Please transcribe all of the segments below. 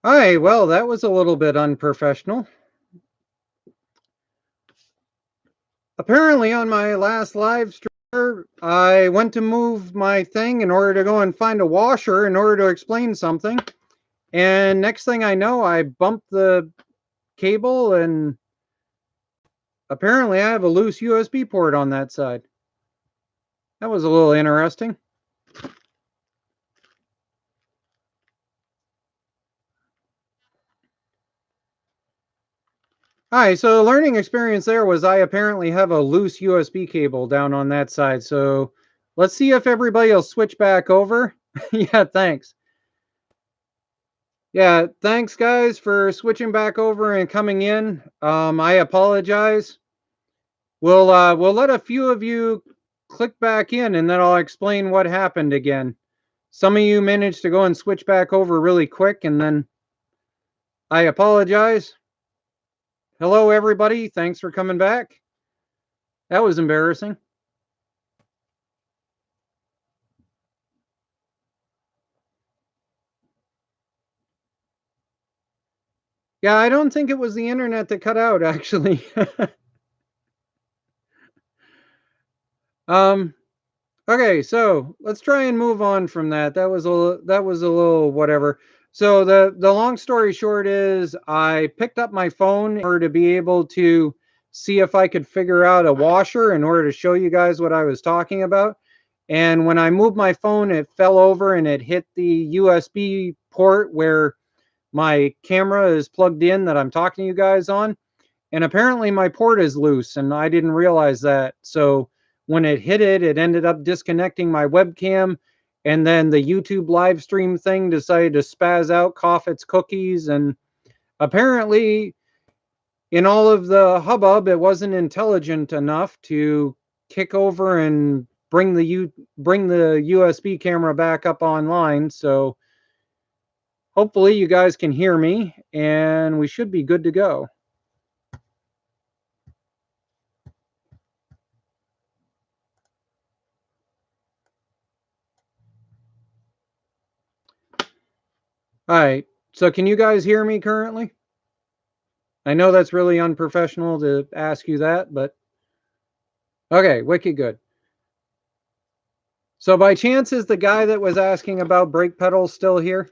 Hi, well, that was a little bit unprofessional. Apparently, on my last live stream, I went to move my thing in order to go and find a washer in order to explain something. And next thing I know, I bumped the cable, and apparently I have a loose USB port on that side. That was a little interesting. Hi, so the learning experience there was I apparently have a loose USB cable down on that side. So let's see if everybody will switch back over. Yeah, thanks. Yeah, thanks guys for switching back over and coming in. I apologize. We'll let a few of you click back in and then I'll explain what happened again. Some of you managed to go and switch back over really quick and then I apologize. Hello everybody, thanks for coming back. That was embarrassing. Yeah, I don't think it was the internet that cut out actually. Okay, so let's try and move on from that. That was a little whatever. So the long story short is I picked up my phone in order to be able to see if I could figure out a washer in order to show you guys what I was talking about. And when I moved my phone, it fell over and it hit the USB port where my camera is plugged in that I'm talking to you guys on. And apparently my port is loose and I didn't realize that. So when it hit it, it ended up disconnecting my webcam. And then the YouTube live stream thing decided to spaz out, cough its cookies. And apparently, in all of the hubbub, it wasn't intelligent enough to kick over and bring the USB camera back up online. So hopefully you guys can hear me and we should be good to go. All right. So can you guys hear me currently? I know that's really unprofessional to ask you that, but okay, wicked good. So by chance is the guy that was asking about brake pedals still here?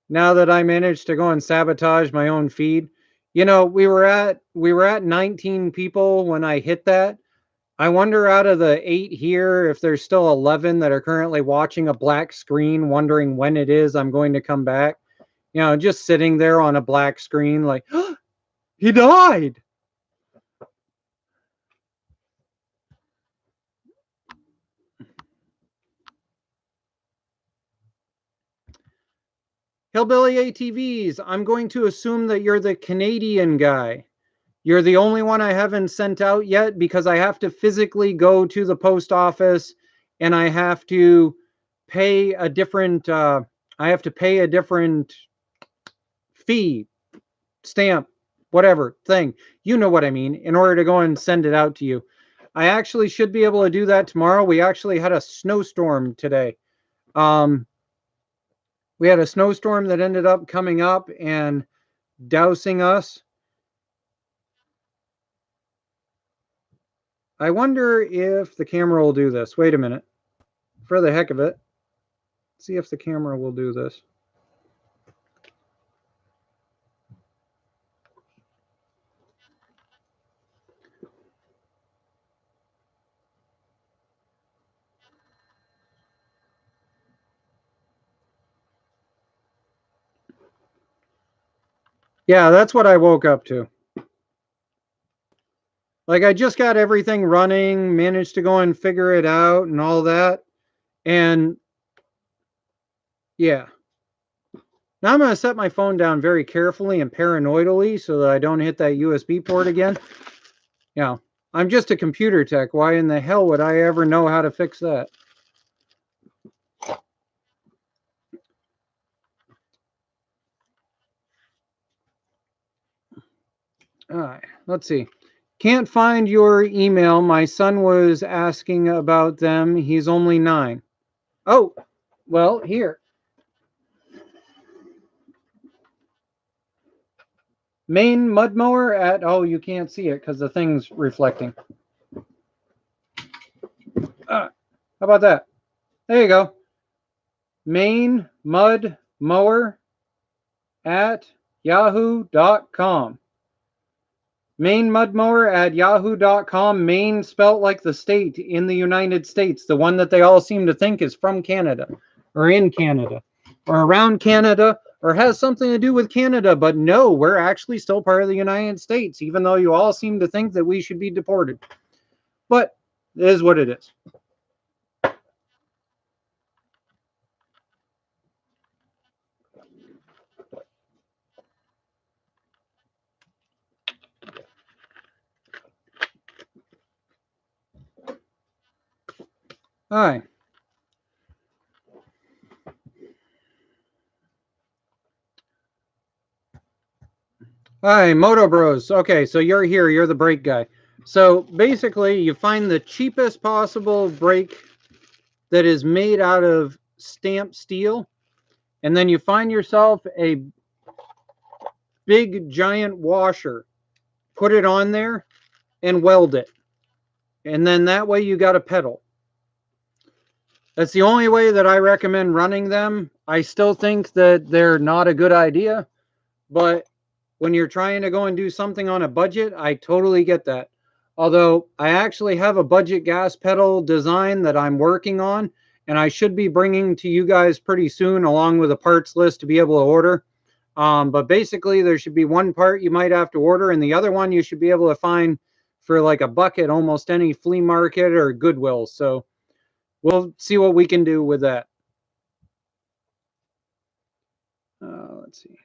Now that I managed to go and sabotage my own feed. You know, we were at 19 people when I hit that. I wonder out of the 8 here if there's still 11 that are currently watching a black screen wondering when it is I'm going to come back. You know, just sitting there on a black screen like, oh, he died. Hillbilly ATVs, I'm going to assume that you're the Canadian guy. You're the only one I haven't sent out yet because I have to physically go to the post office and I have to pay a different fee, stamp, whatever thing. You know what I mean, in order to go and send it out to you. I actually should be able to do that tomorrow. We actually had a snowstorm today. We had a snowstorm that ended up coming up and dousing us. I wonder if the camera will do this. Wait a minute. For the heck of it, see if the camera will do this. Yeah, that's what I woke up to. Like, I just got everything running, managed to go and figure it out and all that. And yeah. Now I'm going to set my phone down very carefully and paranoidally so that I don't hit that USB port again. You know, I'm just a computer tech. Why in the hell would I ever know how to fix that? All right, let's see. Can't find your email. My son was asking about them. He's only 9. Oh, well, here. Main mud mower at, oh, you can't see it because the thing's reflecting. How about that? There you go. Main mud mower at yahoo.com. Main mud mower at yahoo.com. Maine spelt like the state in the United States, the one that they all seem to think is from Canada or in Canada or around Canada or has something to do with Canada. But no, we're actually still part of the United States, even though you all seem to think that we should be deported. But it is what it is. All right. Hi, Moto Bros. Okay, so you're here. You're the brake guy. So basically, you find the cheapest possible brake that is made out of stamped steel, and then you find yourself a big giant washer. Put it on there and weld it. And then that way you got a pedal. That's the only way that I recommend running them. I still think that they're not a good idea, but when you're trying to go and do something on a budget, I totally get that. Although I actually have a budget gas pedal design that I'm working on, and I should be bringing to you guys pretty soon along with a parts list to be able to order. But basically there should be one part you might have to order, and the other one you should be able to find for like a buck at almost any flea market or Goodwill. So we'll see what we can do with that. Let's see.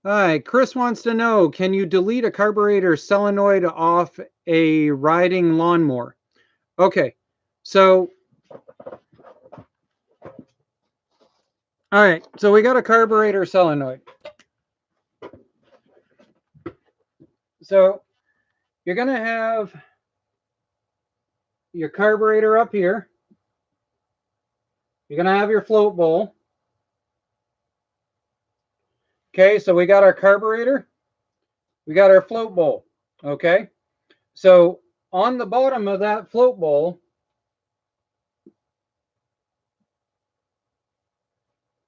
Hi, Chris wants to know, can you delete a carburetor solenoid off a riding lawnmower? Okay, so, all right, so we got a carburetor solenoid. So you're going to have your carburetor up here. You're going to have your float bowl. Okay, so we got our carburetor. We got our float bowl. Okay, so on the bottom of that float bowl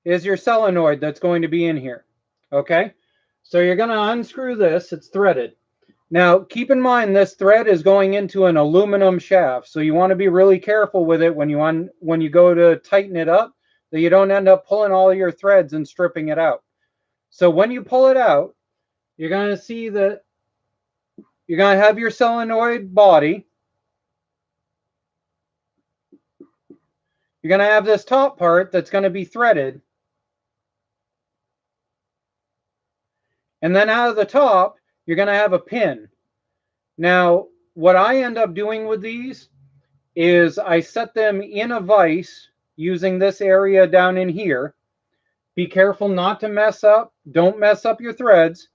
is your solenoid that's going to be in here. Okay, so you're going to unscrew this. It's threaded. Now, keep in mind this thread is going into an aluminum shaft, so you want to be really careful with it when you go to tighten it up, that you don't end up pulling all your threads and stripping it out. So when you pull it out, you're going to see that you're going to have your solenoid body. You're going to have this top part that's going to be threaded. And then out of the top, you're going to have a pin. Now, what I end up doing with these is I set them in a vise using this area down in here. Be careful not to mess up. Don't mess up your threads.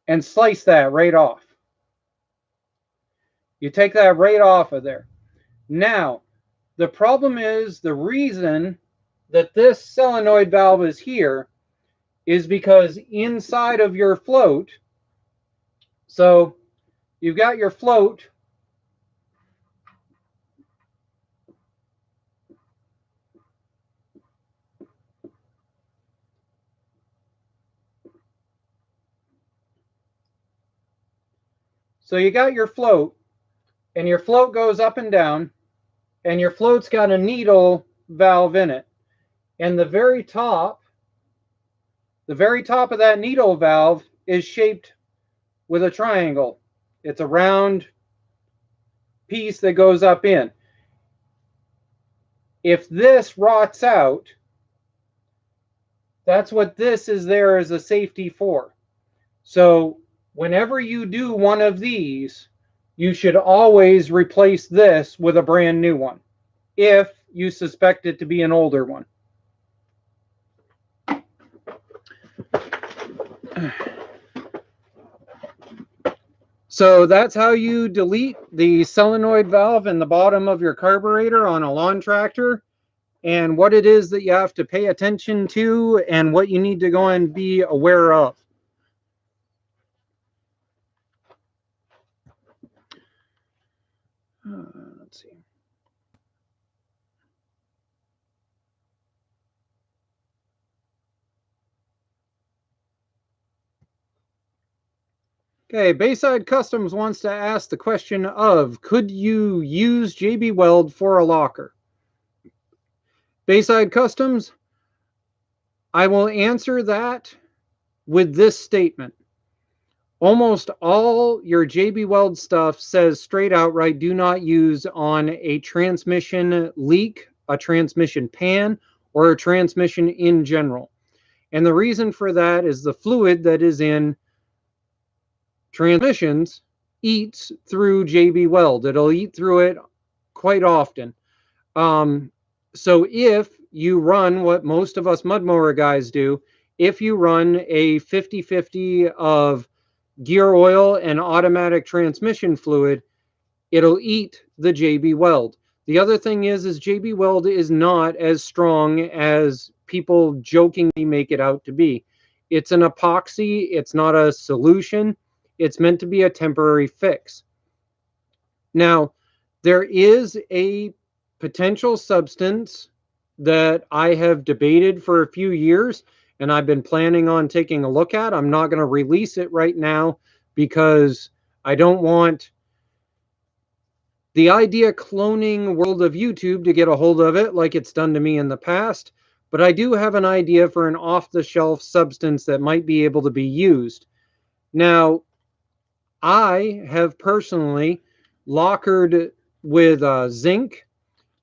And slice that right off. You take that right off of there. Now, the problem is the reason that this solenoid valve is here is because inside of your float, so you've got your float. So you got your float, and your float goes up and down, and your float's got a needle valve in it. And the very top of that needle valve is shaped with a triangle. It's a round piece that goes up in. If this rots out, that's what this is there as a safety for. So whenever you do one of these, you should always replace this with a brand new one if you suspect it to be an older one. So that's how you delete the solenoid valve in the bottom of your carburetor on a lawn tractor. and what it is that you have to pay attention to and what you need to go and be aware of. Let's see. Okay, Bayside Customs wants to ask the question of, could you use JB Weld for a locker? Bayside Customs, I will answer that with this statement. Almost all your JB Weld stuff says straight outright, do not use on a transmission leak, a transmission pan, or a transmission in general. And the reason for that is the fluid that is in transmissions eats through JB Weld. It'll eat through it quite often. So if you run what most of us Mudmower guys do, if you run a 50-50 of gear oil and automatic transmission fluid, it'll eat the JB Weld. The other thing is JB Weld is not as strong as people jokingly make it out to be. It's an epoxy. It's not a solution. It's meant to be a temporary fix. Now, there is a potential substance that I have debated for a few years, and I've been planning on taking a look at. I'm not going to release it right now because I don't want the idea cloning world of YouTube to get a hold of it like it's done to me in the past. But I do have an idea for an off-the-shelf substance that might be able to be used. Now, I have personally lacquered with zinc.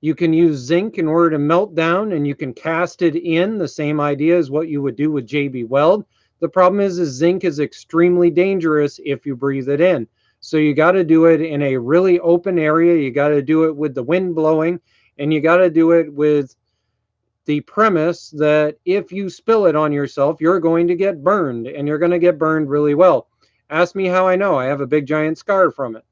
You can use zinc in order to melt down, and you can cast it in, the same idea as what you would do with JB Weld. The problem is zinc is extremely dangerous if you breathe it in. So you got to do it in a really open area. You got to do it with the wind blowing, and you got to do it with the premise that if you spill it on yourself, you're going to get burned, and you're going to get burned really well. Ask me how I know. I have a big giant scar from it.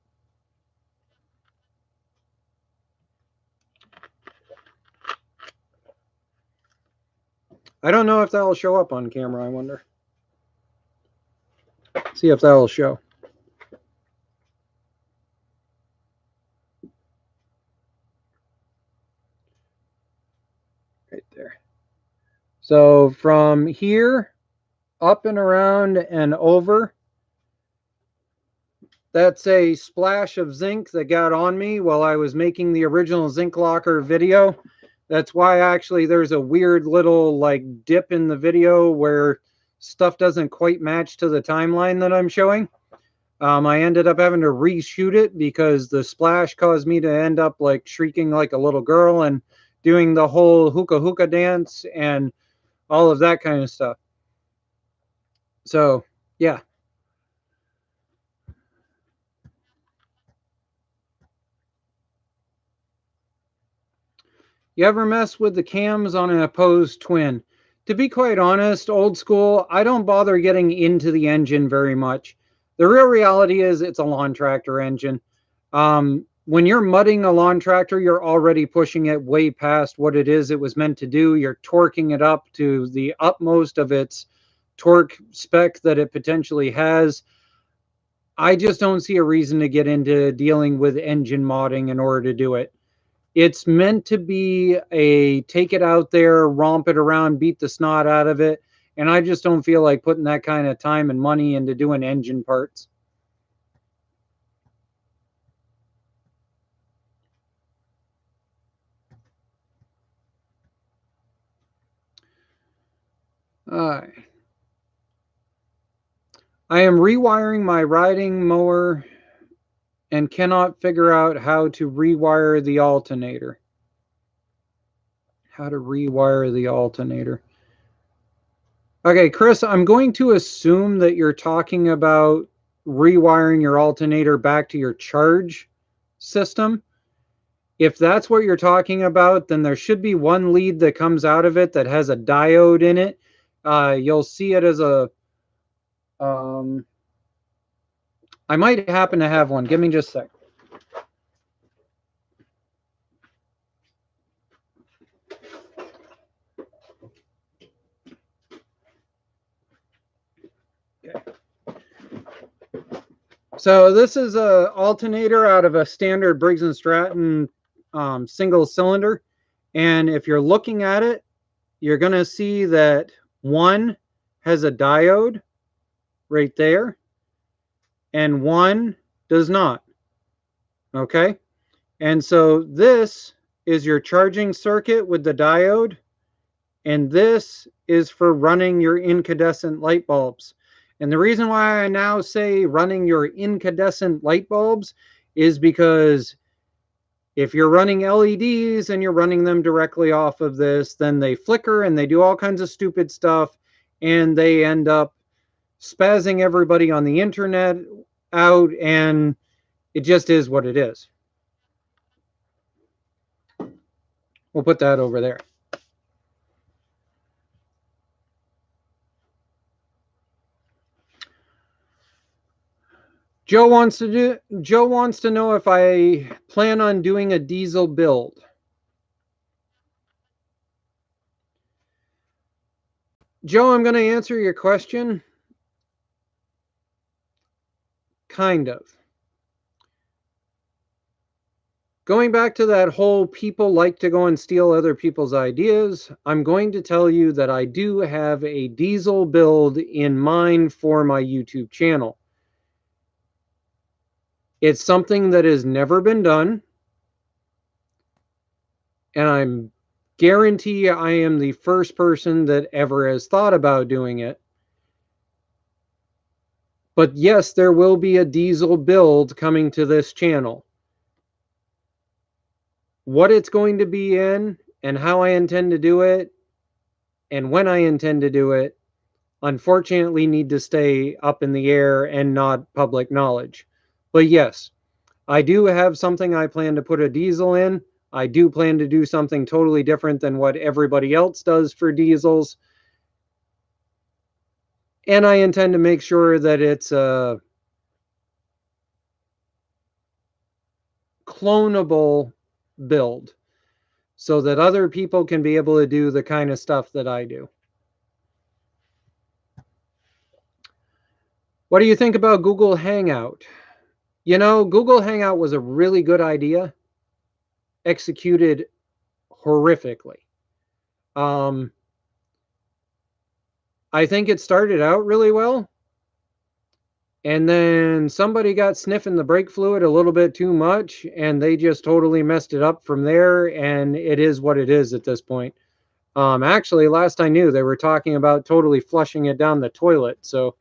I don't know if that'll show up on camera, I wonder. See if that'll show. Right there. So from here, up and around and over, that's a splash of zinc that got on me while I was making the original zinc locker video. That's why actually there's a weird little like dip in the video where stuff doesn't quite match to the timeline that I'm showing. I ended up having to reshoot it because the splash caused me to end up like shrieking like a little girl and doing the whole hookah hookah dance and all of that kind of stuff. So, yeah. You ever mess with the cams on an opposed twin? To be quite honest, old school, I don't bother getting into the engine very much. The real reality is it's a lawn tractor engine. When you're mudding a lawn tractor, you're already pushing it way past what it is it was meant to do. You're torquing it up to the utmost of its torque spec that it potentially has. I just don't see a reason to get into dealing with engine modding in order to do it. It's meant to be a take it out there, romp it around, beat the snot out of it. And I just don't feel like putting that kind of time and money into doing engine parts. I am rewiring my riding mower and cannot figure out how to rewire the alternator. How to rewire the alternator. Okay, Chris, I'm going to assume that you're talking about rewiring your alternator back to your charge system. If that's what you're talking about, then there should be one lead that comes out of it that has a diode in it. You'll see it as a... I might happen to have one. Give me just a sec. So this is a alternator out of a standard Briggs & Stratton single cylinder. And if you're looking at it, you're going to see that one has a diode right there and one does not. Okay. And so this is your charging circuit with the diode, and this is for running your incandescent light bulbs. And the reason why I now say running your incandescent light bulbs is because if you're running LEDs and you're running them directly off of this, then they flicker and they do all kinds of stupid stuff, and they end up spazzing everybody on the internet out, and it just is what it is. We'll put that over there. Joe wants to know if I plan on doing a diesel build. Joe, I'm going to answer your question. Kind of. Going back to that whole people like to go and steal other people's ideas, I'm going to tell you that I do have a diesel build in mind for my YouTube channel. It's something that has never been done, and I'm guarantee I am the first person that ever has thought about doing it. But yes, there will be a diesel build coming to this channel. What it's going to be in and how I intend to do it and when I intend to do it, unfortunately, need to stay up in the air and not public knowledge. But yes, I do have something I plan to put a diesel in. I do plan to do something totally different than what everybody else does for diesels. And I intend to make sure that it's a clonable build so that other people can be able to do the kind of stuff that I do. What do you think about Google Hangout? You know, Google Hangout was a really good idea, executed horrifically. I think it started out really well, and then somebody got sniffing the brake fluid a little bit too much, and they just totally messed it up from there, and it is what it is at this point. Actually, last I knew, they were talking about totally flushing it down the toilet, so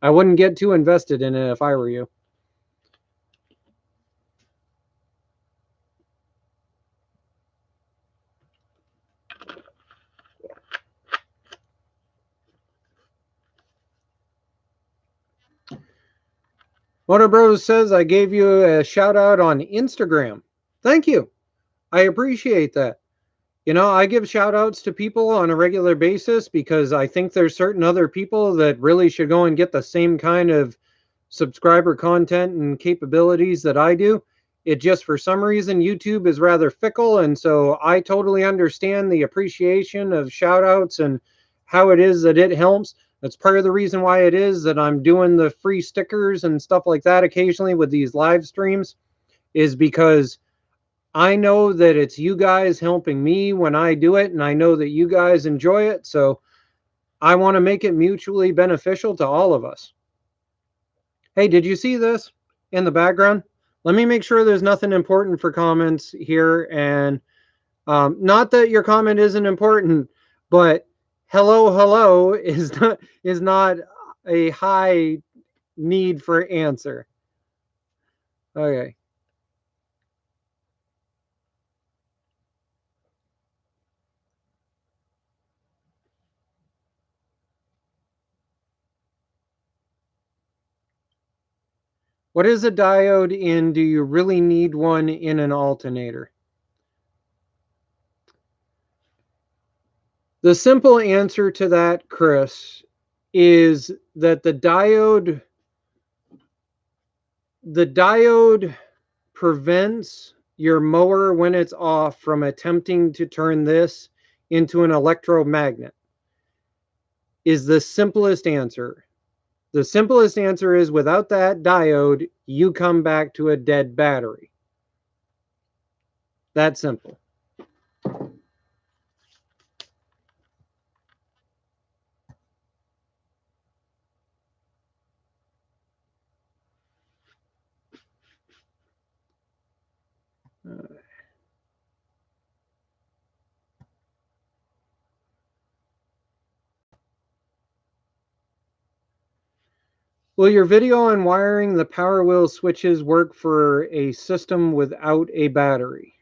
I wouldn't get too invested in it if I were you. Motor Bros says I gave you a shout out on Instagram. Thank you. I appreciate that. You know, I give shout outs to people on a regular basis because I think there's certain other people that really should go and get the same kind of subscriber content and capabilities that I do. It just, for some reason, YouTube is rather fickle. And so I totally understand the appreciation of shout outs and how it is that it helps. That's part of the reason why it is that I'm doing the free stickers and stuff like that occasionally with these live streams, is because I know that it's you guys helping me when I do it, and I know that you guys enjoy it. So I want to make it mutually beneficial to all of us. Hey, did you see this in the background? Let me make sure there's nothing important for comments here. And not that your comment isn't important, but hello is not a high need for answer. Okay. What is a diode in? Do you really need one in an alternator? The simple answer to that, Chris, is that the diode prevents your mower when it's off from attempting to turn this into an electromagnet, is the simplest answer. The simplest answer is without that diode, you come back to a dead battery. That simple. Will your video on wiring the power wheel switches work for a system without a battery?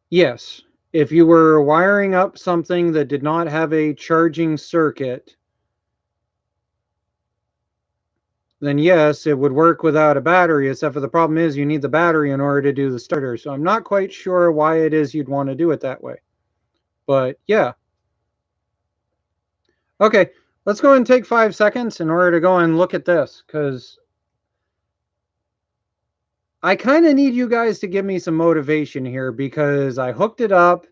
Yes. If you were wiring up something that did not have a charging circuit, then yes, it would work without a battery, except for the problem is you need the battery in order to do the starter. So I'm not quite sure why it is you'd want to do it that way. But yeah. Okay, let's go and take 5 seconds in order to go and look at this, because I kind of need you guys to give me some motivation here, because I hooked it up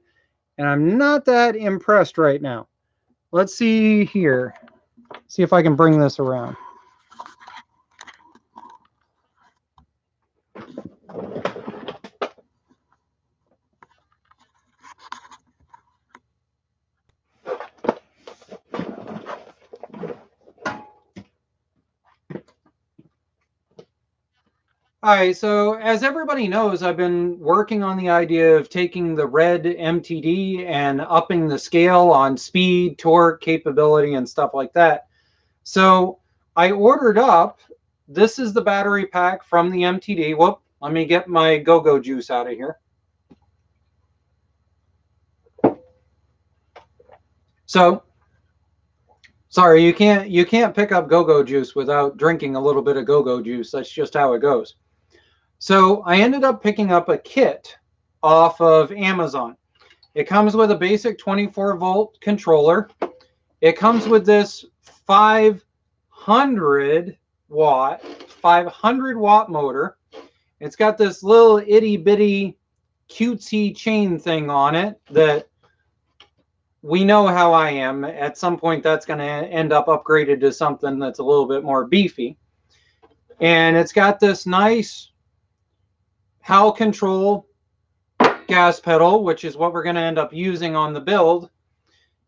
and I'm not that impressed right now. Let's see here. See if I can bring this around. All right, so as everybody knows, I've been working on the idea of taking the red MTD and upping the scale on speed, torque, capability, and stuff like that. So I ordered up, this is the battery pack from the MTD. Whoop, let me get my go-go juice out of here. So, sorry, you can't pick up go-go juice without drinking a little bit of go-go juice. That's just how it goes. So I ended up picking up a kit off of Amazon. It comes with a basic 24-volt controller. It comes with this 500 watt motor. It's got this little itty bitty cutesy chain thing on it that we know how I am. At some point that's going to end up upgraded to something that's a little bit more beefy. And it's got this nice Hal control gas pedal, which is what we're going to end up using on the build.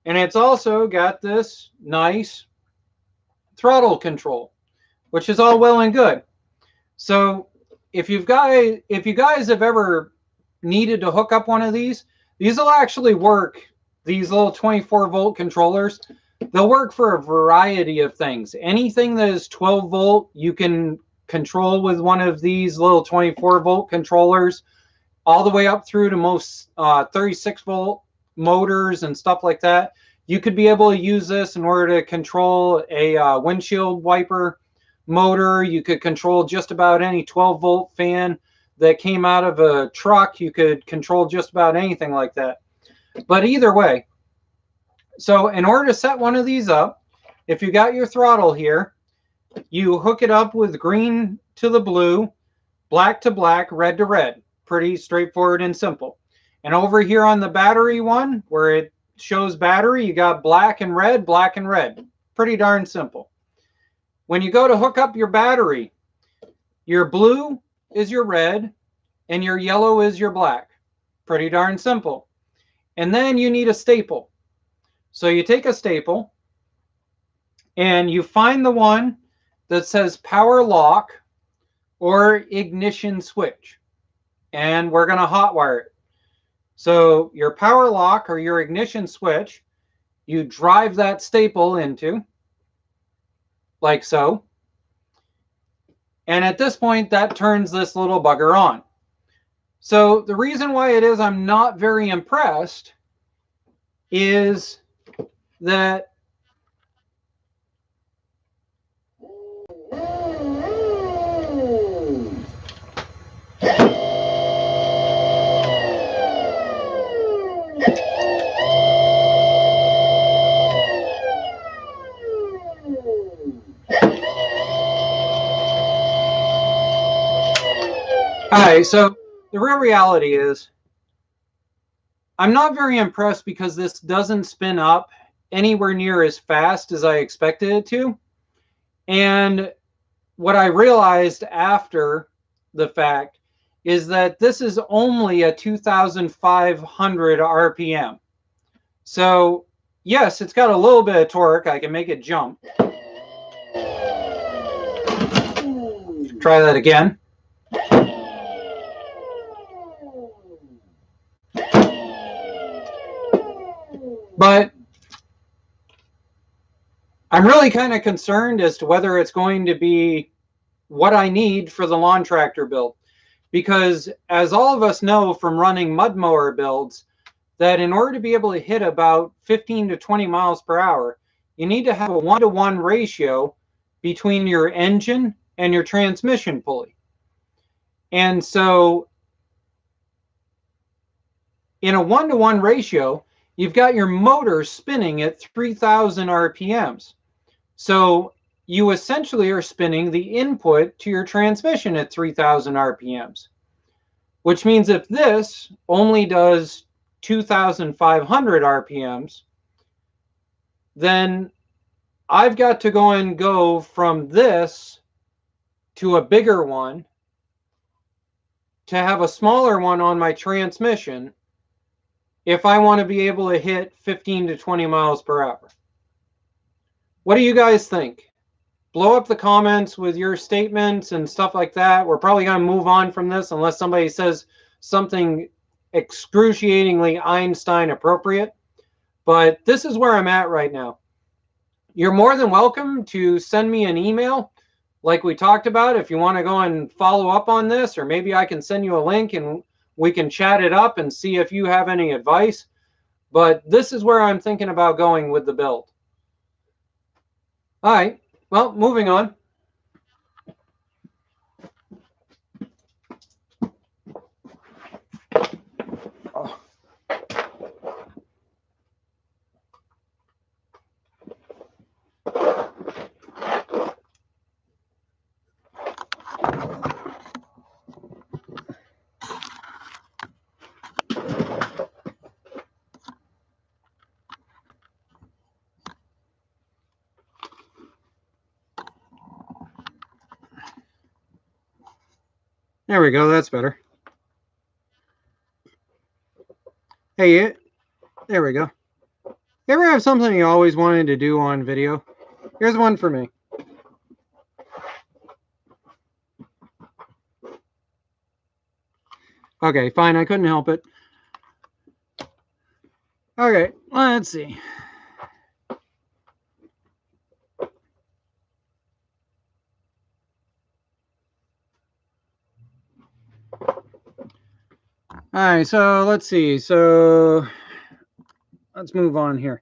And it's also got this nice throttle control, which is all well and good. So if you guys have ever needed to hook up one of these will actually work. These little 24-volt controllers, they'll work for a variety of things. Anything that is 12 volt, you can control with one of these little 24-volt controllers, all the way up through to most 36-volt motors and stuff like that. You could be able to use this in order to control a windshield wiper motor. You could control just about any 12-volt fan that came out of a truck. You could control just about anything like that. But either way, so in order to set one of these up, if you got your throttle here, you hook it up with green to the blue, black to black, red to red. Pretty straightforward and simple. And over here on the battery one, where it shows battery, you got black and red, black and red. Pretty darn simple. When you go to hook up your battery, your blue is your red and your yellow is your black. Pretty darn simple. And then you need a staple. So you take a staple and you find the one that says power lock or ignition switch. And we're going to hotwire it. So your power lock or your ignition switch, you drive that staple into, like so. And at this point, that turns this little bugger on. So the reason why it is I'm not very impressed is that Hi, so the real reality is I'm not very impressed because this doesn't spin up anywhere near as fast as I expected it to. And what I realized after the fact is that this is only a 2,500 RPM. So yes, it's got a little bit of torque. I can make it jump. Try that again. But I'm really kind of concerned as to whether it's going to be what I need for the lawn tractor build. Because as all of us know from running mud mower builds, that in order to be able to hit about 15 to 20 miles per hour, you need to have a 1-to-1 ratio between your engine and your transmission pulley. And so in a 1-to-1 ratio, you've got your motor spinning at 3,000 RPMs. So you essentially are spinning the input to your transmission at 3,000 RPMs, which means if this only does 2,500 RPMs, then I've got to go from this to a bigger one to have a smaller one on my transmission if I want to be able to hit 15 to 20 miles per hour. What do you guys think? Blow up the comments with your statements and stuff like that. We're probably going to move on from this unless somebody says something excruciatingly Einstein appropriate. But this is where I'm at right now. You're more than welcome to send me an email like we talked about if you want to go and follow up on this, or maybe I can send you a link and we can chat it up and see if you have any advice. But this is where I'm thinking about going with the build. All right, well, moving on. There we go, that's better. Hey, there we go. You ever have something you always wanted to do on video? Here's one for me. Okay, fine, I couldn't help it. Okay, let's see. All right, so let's see. So let's move on here.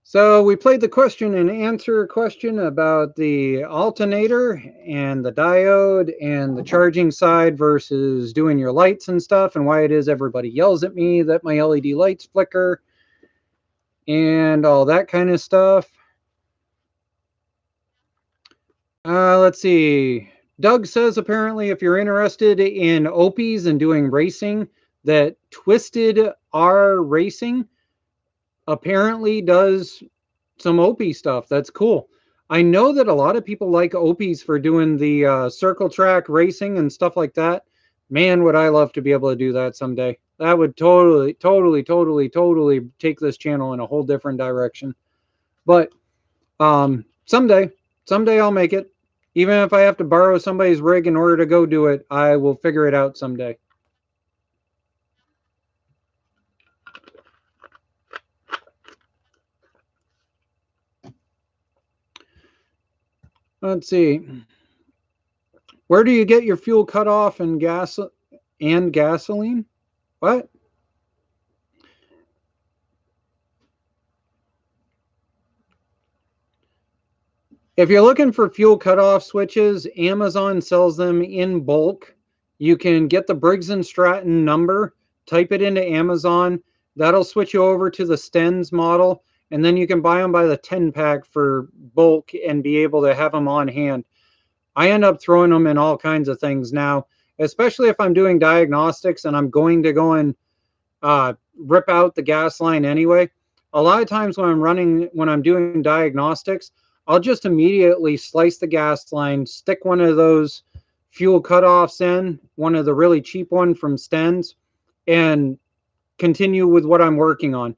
So we played the question and answer question about the alternator and the diode and the charging side versus doing your lights and stuff, and why it is everybody yells at me that my LED lights flicker and all that kind of stuff. Let's see. Doug says apparently if you're interested in Opies and doing racing, that Twisted R Racing apparently does some Opie stuff. That's cool. I know that a lot of people like Opies for doing the circle track racing and stuff like that. Man, would I love to be able to do that someday. That would totally take this channel in a whole different direction. But someday I'll make it. Even if I have to borrow somebody's rig in order to go do it, I will figure it out someday. Let's see. Where do you get your fuel cutoff and gasoline? What? If you're looking for fuel cutoff switches, Amazon sells them in bulk. You can get the Briggs & Stratton number, type it into Amazon. That'll switch you over to the Stens model, and then you can buy them by the 10-pack for bulk and be able to have them on hand. I end up throwing them in all kinds of things now, especially if I'm doing diagnostics and I'm going to go and rip out the gas line anyway. a lot of times when I'm doing diagnostics, I'll just immediately slice the gas line, stick one of those fuel cutoffs in, one of the really cheap one from Stens, and continue with what I'm working on.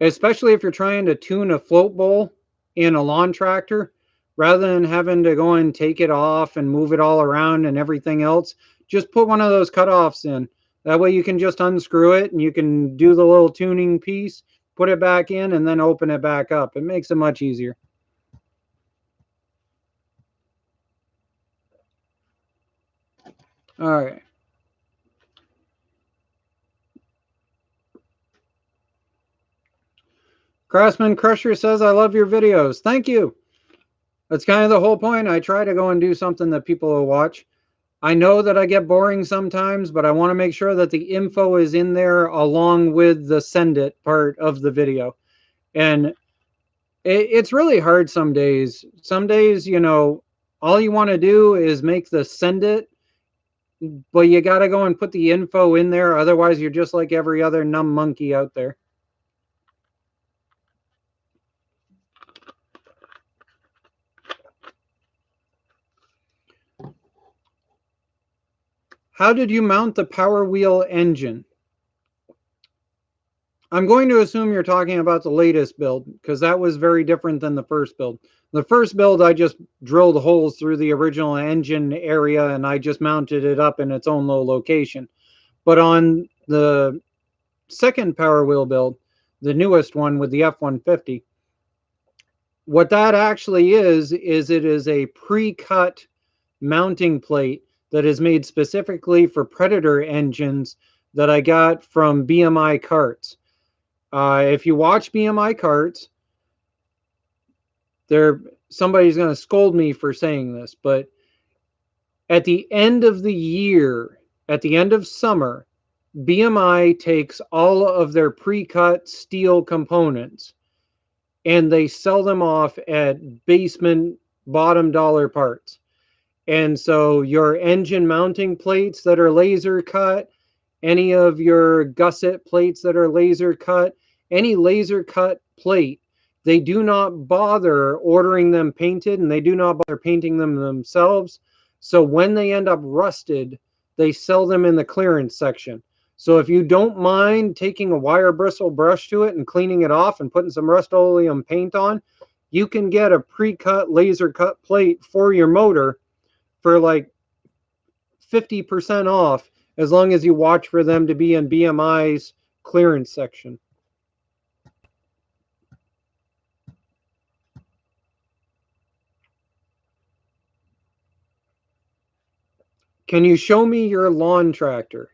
Especially if you're trying to tune a float bowl in a lawn tractor, rather than having to go and take it off and move it all around and everything else, just put one of those cutoffs in. That way you can just unscrew it and you can do the little tuning piece, put it back in, and then open it back up. It makes it much easier. All right. Craftsman Crusher says, I love your videos. Thank you. That's kind of the whole point. I try to go and do something that people will watch. I know that I get boring sometimes, but I want to make sure that the info is in there along with the send it part of the video. And it's really hard some days. Some days, you know, all you want to do is make the send it, but you got to go and put the info in there. Otherwise, you're just like every other numb monkey out there. How did you mount the Power Wheel engine? I'm going to assume you're talking about the latest build, because that was very different than the first build. The first build, I just drilled holes through the original engine area and I just mounted it up in its own low location. But on the second Power Wheel build, the newest one with the F-150, what that actually is it is a pre-cut mounting plate that is made specifically for Predator engines that I got from BMI Karts. If you watch BMI Karts, somebody's going to scold me for saying this, but at the end of the year, at the end of summer, BMI takes all of their pre-cut steel components and they sell them off at basement bottom dollar parts. And so your engine mounting plates that are laser cut, any of your gusset plates that are laser cut, any laser cut plate, they do not bother ordering them painted and they do not bother painting them themselves. So when they end up rusted, they sell them in the clearance section. So if you don't mind taking a wire bristle brush to it and cleaning it off and putting some Rust-Oleum paint on, you can get a pre-cut laser cut plate for your motor for like 50% off, as long as you watch for them to be in BMI's clearance section. Can you show me your lawn tractor?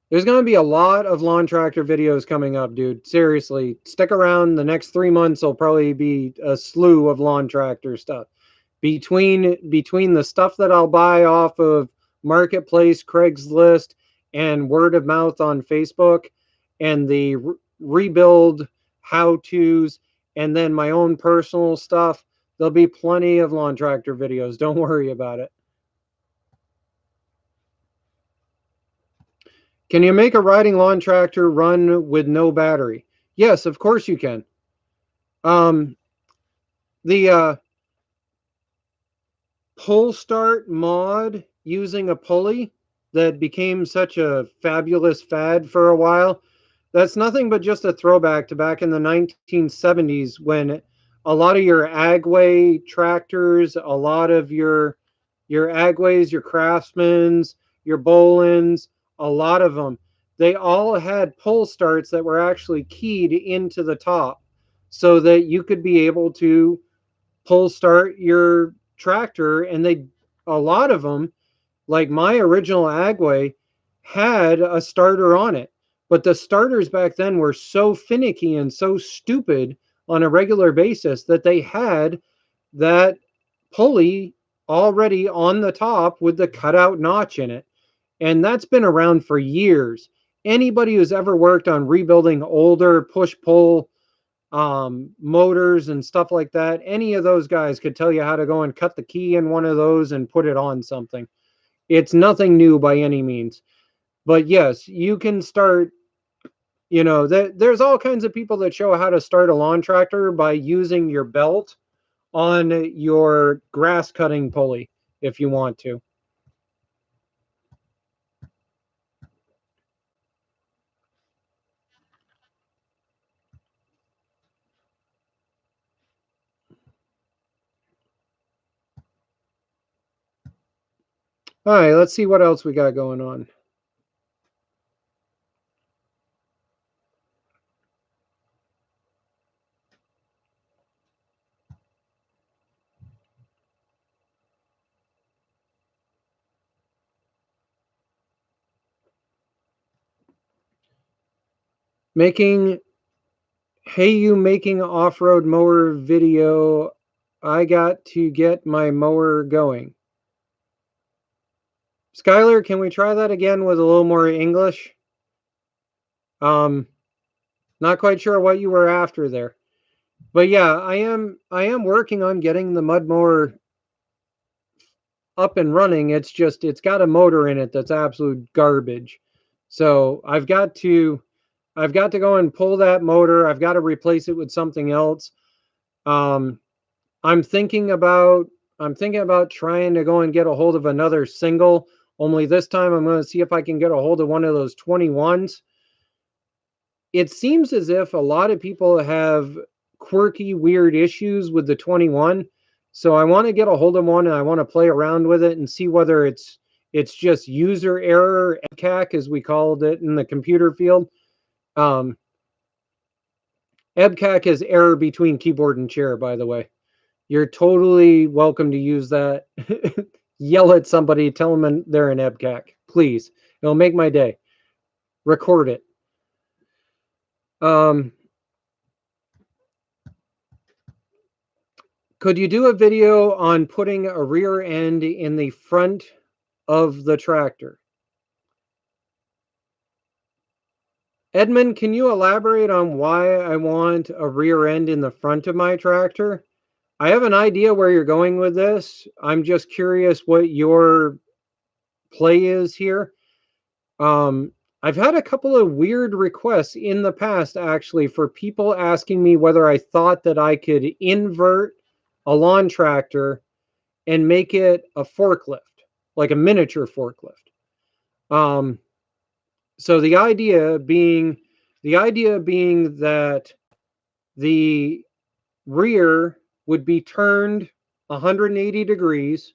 There's going to be a lot of lawn tractor videos coming up, dude. Seriously, stick around. The next 3 months will probably be a slew of lawn tractor stuff. Between the stuff that I'll buy off of Marketplace, Craigslist, and word of mouth on Facebook, and the rebuild how-tos, and then my own personal stuff, there'll be plenty of lawn tractor videos. Don't worry about it. Can you make a riding lawn tractor run with no battery? Yes, of course you can. The pull start mod using a pulley that became such a fabulous fad for a while, that's nothing but just a throwback to back in the 1970s when a lot of your Agway tractors, a lot of your Agways, your Craftsmans, your Bolins, a lot of them, they all had pull starts that were actually keyed into the top so that you could be able to pull start your tractor. And a lot of them, like my original Agway, had a starter on it. But the starters back then were so finicky and so stupid on a regular basis that they had that pulley already on the top with the cutout notch in it. And that's been around for years. Anybody who's ever worked on rebuilding older push-pull motors and stuff like that, any of those guys could tell you how to go and cut the key in one of those and put it on something. It's nothing new by any means. But yes, you can start You know, there's all kinds of people that show how to start a lawn tractor by using your belt on your grass cutting pulley if you want to. All right, let's see what else we got going on. Making, hey, you making off-road mower video. I got to get my mower going. Skylar, can we try that again with a little more English? Not quite sure what you were after there. But yeah, I am working on getting the mud mower up and running. It's just it's got a motor in it that's absolute garbage. So I've got to go and pull that motor. I've got to replace it with something else. Um, I'm thinking about trying to go and get a hold of another single. Only this time I'm going to see if I can get a hold of one of those 21s. It seems as if a lot of people have quirky, weird issues with the 21. So I want to get a hold of one and I want to play around with it and see whether it's just user error, EBCAC as we called it in the computer field. EBCAC is error between keyboard and chair, by the way. You're totally welcome to use that. Yell at somebody, tell them they're an EBCAC, please. It'll make my day. Record it. Could you do a video on putting a rear end in the front of the tractor? Edmund, can you elaborate on why I want a rear end in the front of my tractor? I have an idea where you're going with this. I'm just curious what your play is here. I've had a couple of weird requests in the past, actually, for people asking me whether I thought that I could invert a lawn tractor and make it a forklift, like a miniature forklift. So the idea being that the rear would be turned 180 degrees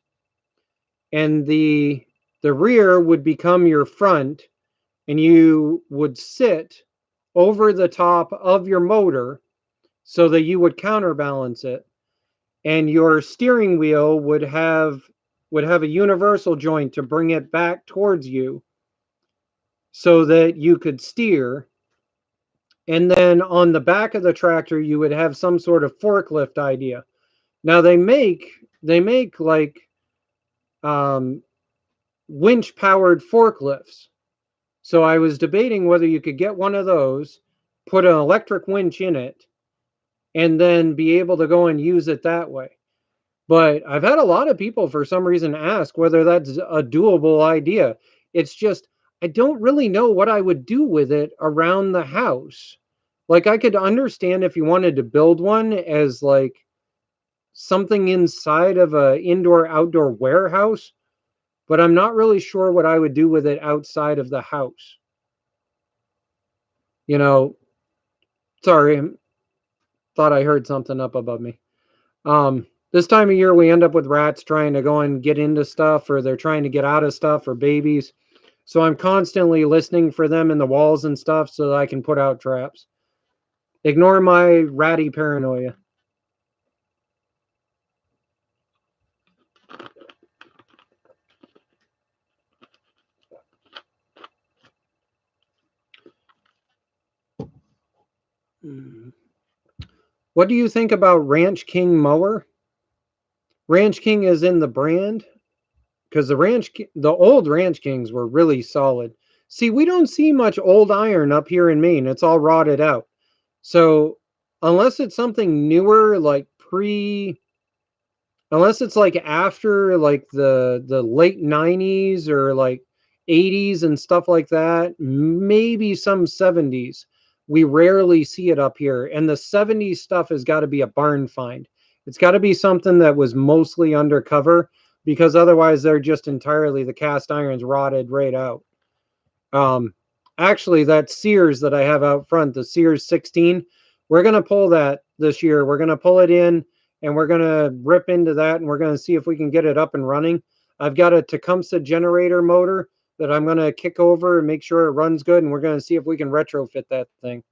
and the rear would become your front, and you would sit over the top of your motor so that you would counterbalance it, and your steering wheel would have a universal joint to bring it back towards you so that you could steer. And then on the back of the tractor you would have some sort of forklift idea. Now they make like winch powered forklifts. So I was debating whether you could get one of those, put an electric winch in it, and then be able to go and use it that way. But I've had a lot of people for some reason ask whether that's a doable idea. It's just I don't really know what I would do with it around the house. Like I could understand if you wanted to build one as like something inside of a indoor outdoor warehouse, but I'm not really sure what I would do with it outside of the house. You know, sorry, thought I heard something up above me. This time of year we end up with rats trying to go and get into stuff, or they're trying to get out of stuff, or babies. So I'm constantly listening for them in the walls and stuff so that I can put out traps. Ignore my ratty paranoia. What do you think about Ranch King mower? Ranch King is in the brand, because the old Ranch Kings were really solid. See, we don't see much old iron up here in Maine. It's all rotted out. So unless it's something newer, like unless it's like after like the late 90s or like 80s and stuff like that, maybe some 70s. we rarely see it up here. And the 70s stuff has got to be a barn find. It's got to be something that was mostly undercover, because otherwise they're just entirely, the cast irons rotted right out. Actually, that Sears that I have out front, the Sears 16, we're going to pull that this year. We're going to pull it in and we're going to rip into that and we're going to see if we can get it up and running. I've got a Tecumseh generator motor that I'm going to kick over and make sure it runs good, and we're going to see if we can retrofit that thing.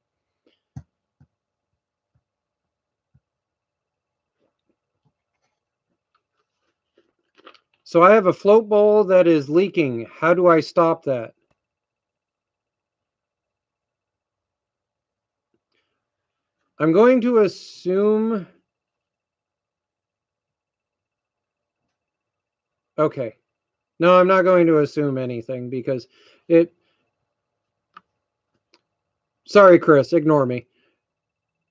So I have a float bowl that is leaking. How do I stop that? I'm going to assume... Okay. No, I'm not going to assume anything because it... Sorry, Chris, ignore me.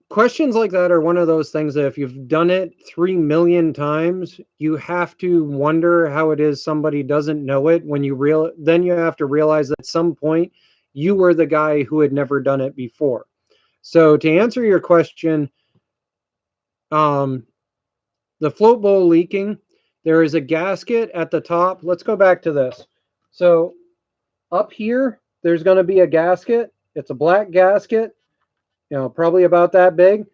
Questions like that are one of those things that if you've done it 3 million times, you have to wonder how it is somebody doesn't know it. When you then you have to realize that at some point you were the guy who had never done it before. So to answer your question, the float bowl leaking, there is a gasket at the top. Let's go back to this. So up here, there's going to be a gasket. It's a black gasket, probably about that big.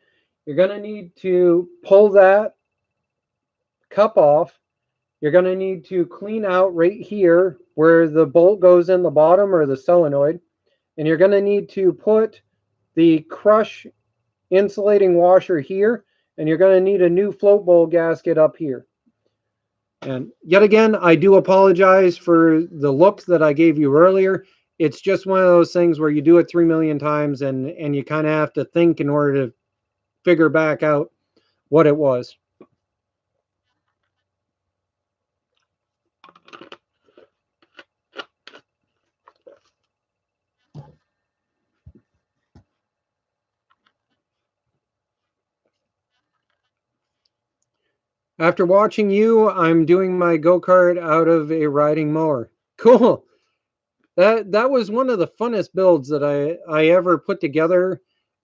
You're going to need to pull that cup off. You're going to need to clean out right here where the bolt goes in the bottom, or the solenoid. And you're going to need to put the crush insulating washer here. And you're going to need a new float bowl gasket up here. And yet again, I do apologize for the look that I gave you earlier. It's just one of those things where you do it 3 million times and you kind of have to think in order to figure back out what it was. After watching you, I'm doing my go-kart out of a riding mower. Cool. That was one of the funnest builds that I ever put together,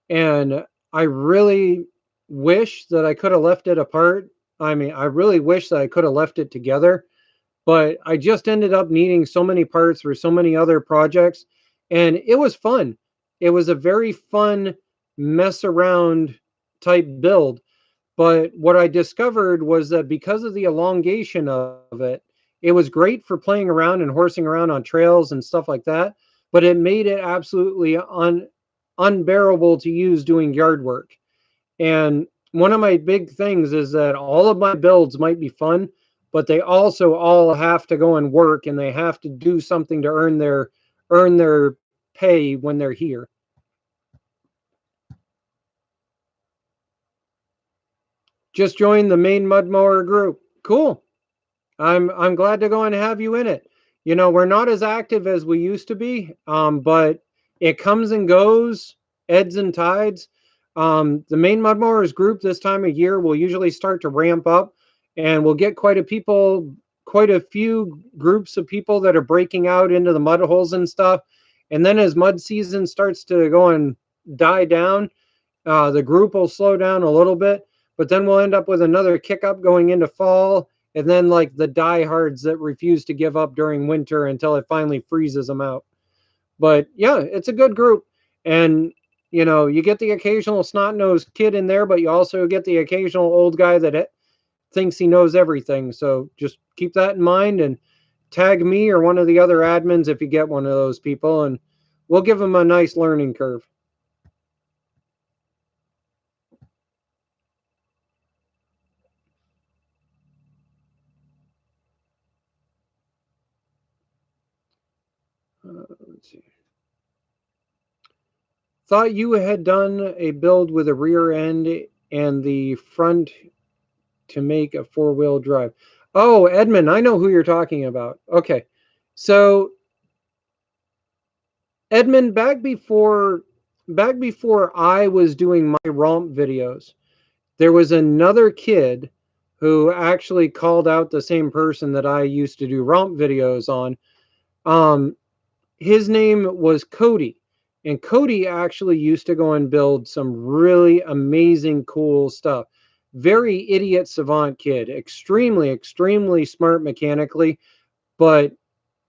and I really wish that I could have left it apart. I mean, I really wish that I could have left it together, but I just ended up needing so many parts for so many other projects, and it was fun. It was a very fun mess around type build. But what I discovered was that because of the elongation of it, it was great for playing around and horsing around on trails and stuff like that. But it made it absolutely unbearable to use doing yard work. And one of my big things is that all of my builds might be fun, but they also all have to go and work, and they have to do something to earn their pay when they're here. Just joined the main Mudmower group. Cool. I'm glad to go and have you in it. We're not as active as we used to be, but it comes and goes, ebbs and tides. The main Mudmowers group this time of year will usually start to ramp up, and we'll get quite a few groups of people that are breaking out into the mud holes and stuff. And then as mud season starts to go and die down, the group will slow down a little bit, but then we'll end up with another kick up going into fall, and then like the diehards that refuse to give up during winter until it finally freezes them out. But yeah, it's a good group. And you get the occasional snot-nosed kid in there, but you also get the occasional old guy that thinks he knows everything. So just keep that in mind and tag me or one of the other admins if you get one of those people, and we'll give them a nice learning curve. Let's see. Thought you had done a build with a rear end and the front to make a 4-wheel drive. Oh, Edmund, I know who you're talking about. Okay. So Edmund, back before I was doing my romp videos, there was another kid who actually called out the same person that I used to do romp videos on. His name was Cody. And Cody actually used to go and build some really amazing, cool stuff. Very idiot savant kid, extremely, extremely smart mechanically, but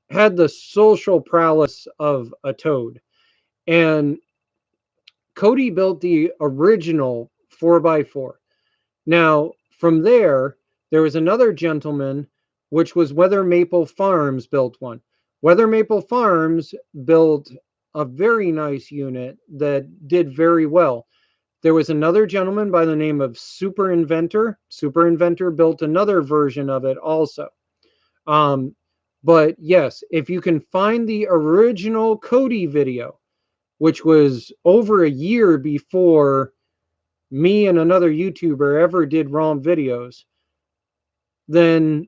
had the social prowess of a toad. And Cody built the original 4x4. Now, from there was another gentleman, which was Weather Maple Farms, built one. Weather Maple Farms built a very nice unit that did very well. There was another gentleman by the name of Super Inventor. Super Inventor built another version of it also. Um, but yes, if you can find the original Cody video, which was over a year before me and another YouTuber ever did ROM videos, then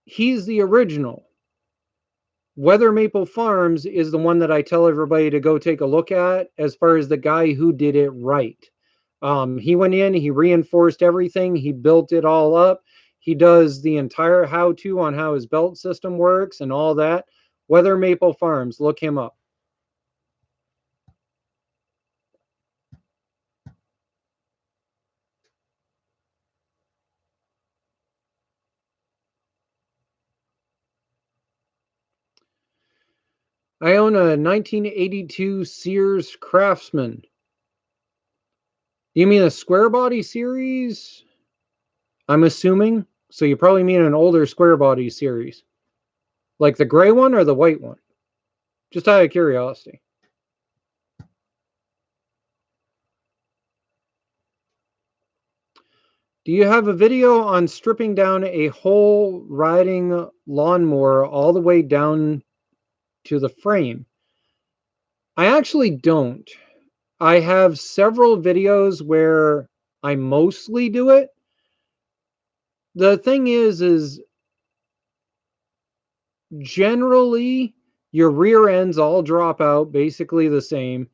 he's the original. Weather Maple Farms is the one that I tell everybody to go take a look at as far as the guy who did it right. He went in, he reinforced everything, he built it all up. He does the entire how-to on how his belt system works and all that. Weather Maple Farms, look him up. I own a 1982 Sears Craftsman. You mean a square body series? I'm assuming. So you probably mean an older square body series. Like the gray one or the white one? Just out of curiosity. Do you have a video on stripping down a whole riding lawnmower all the way down to the frame? I actually don't. I have several videos where I mostly do it. The thing is generally your rear ends all drop out basically the same.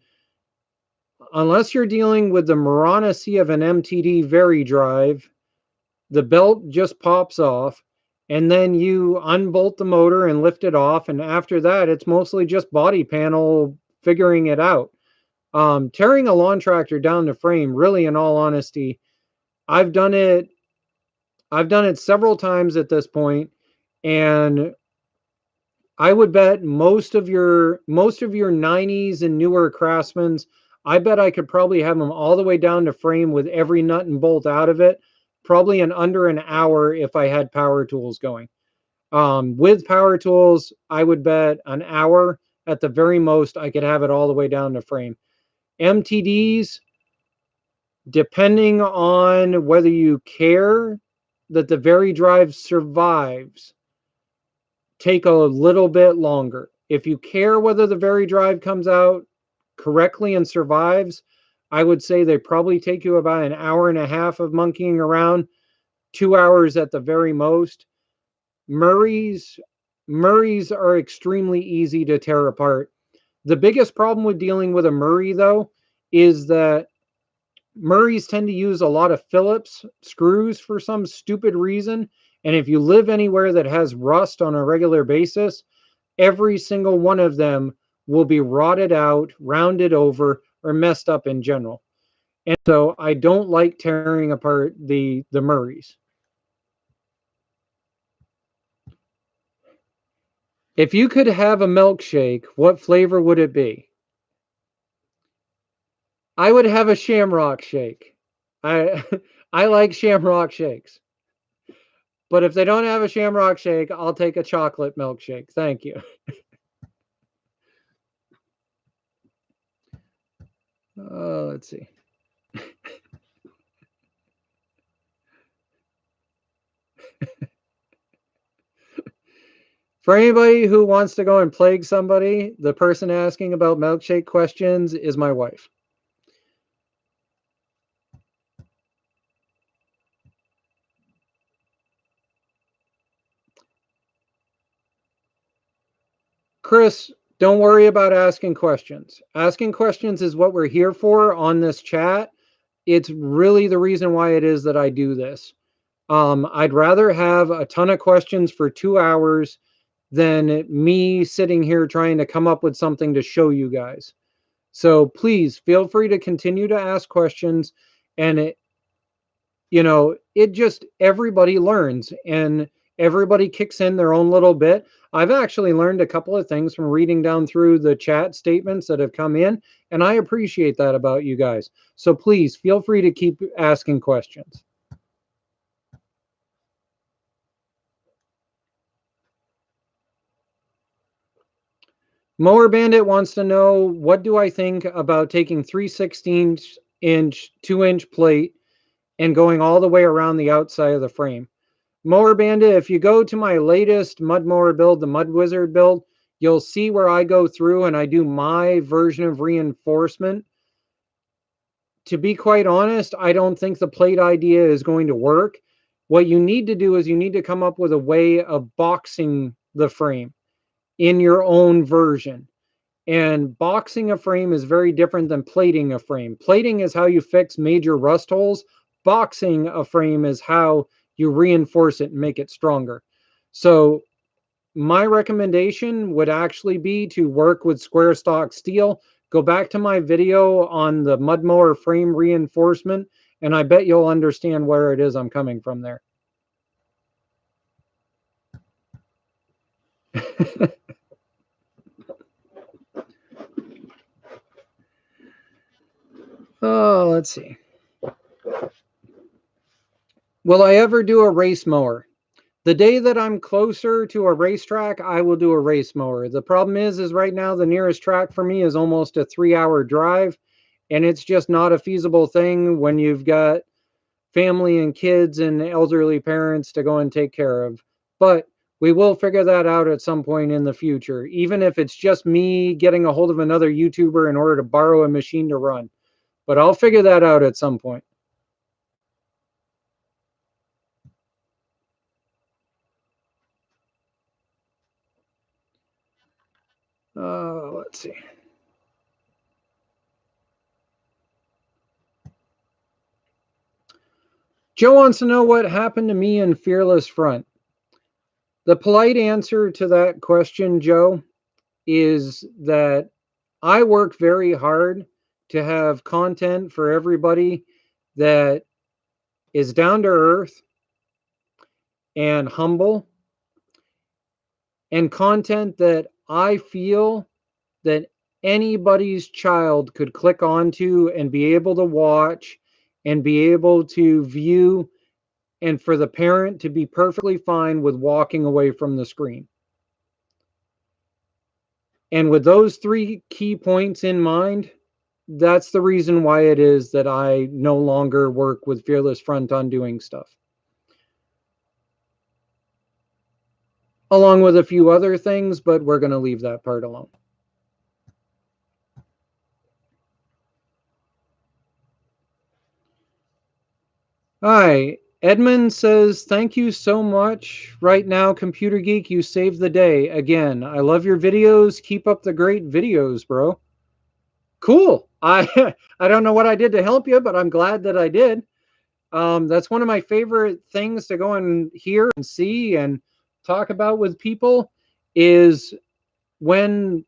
Unless you're dealing with the Moranacy of an MTD Very Drive, the belt just pops off, and then you unbolt the motor and lift it off, and after that, it's mostly just body panel figuring it out. Tearing a lawn tractor down the frame, really, in all honesty, I've done it. I've done it several times at this point, and I would bet most of your 90s and newer Craftsmans, I bet I could probably have them all the way down to frame with every nut and bolt out of it, probably in under an hour if I had power tools going. With power tools, I would bet an hour at the very most. I could have it all the way down to frame. MTDs, depending on whether you care that the Very Drive survives, take a little bit longer. If you care whether the Very Drive comes out correctly and survives, I would say they probably take you about an hour and a half of monkeying around, 2 hours at the very most. Murrays are extremely easy to tear apart. The biggest problem with dealing with a Murray, though, is that Murrays tend to use a lot of Phillips screws for some stupid reason. And if you live anywhere that has rust on a regular basis, every single one of them will be rotted out, rounded over, or messed up in general. And so I don't like tearing apart the Murrays. If you could have a milkshake, what flavor would it be? I would have a shamrock shake. I I like shamrock shakes. But if they don't have a shamrock shake, I'll take a chocolate milkshake. Thank you. Let's see. For anybody who wants to go and plague somebody, the person asking about milkshake questions is my wife. Chris, don't worry about asking questions. Asking questions is what we're here for on this chat. It's really the reason why it is that I do this. I'd rather have a ton of questions for 2 hours than me sitting here trying to come up with something to show you guys. So please feel free to continue to ask questions. And it just, everybody learns and everybody kicks in their own little bit. I've actually learned a couple of things from reading down through the chat statements that have come in, and I appreciate that about you guys. So please feel free to keep asking questions. Mower Bandit wants to know, what do I think about taking 3/16-inch 2-inch plate and going all the way around the outside of the frame? Mower Bandit, if you go to my latest Mud Mower build, the Mud Wizard build, you'll see where I go through and I do my version of reinforcement. To be quite honest, I don't think the plate idea is going to work. What you need to do is you need to come up with a way of boxing the frame in your own version. And boxing a frame is very different than plating a frame. Plating is how you fix major rust holes. Boxing a frame is how you reinforce it and make it stronger. So my recommendation would actually be to work with square stock steel. Go back to my video on the Mud Mower frame reinforcement, and I bet you'll understand where it is I'm coming from there. Oh, let's see. Will I ever do a race mower? The day that I'm closer to a racetrack, I will do a race mower. The problem is right now the nearest track for me is almost a 3-hour drive, and it's just not a feasible thing when you've got family and kids and elderly parents to go and take care of. But we will figure that out at some point in the future, even if it's just me getting a hold of another YouTuber in order to borrow a machine to run. But I'll figure that out at some point. Let's see. Joe wants to know what happened to me in Fearless Front. The polite answer to that question, Joe, is that I work very hard to have content for everybody that is down to earth and humble, and content that I feel that anybody's child could click onto and be able to watch and be able to view, and for the parent to be perfectly fine with walking away from the screen. And with those 3 key points in mind, that's the reason why it is that I no longer work with Fearless Front on doing stuff. Along with a few other things, but we're going to leave that part alone. Hi, Edmund says, thank you so much. Right now, Computer Geek, you saved the day. Again, I love your videos. Keep up the great videos, bro. Cool. I don't know what I did to help you, but I'm glad that I did. That's one of my favorite things to go and hear and see and talk about with people is when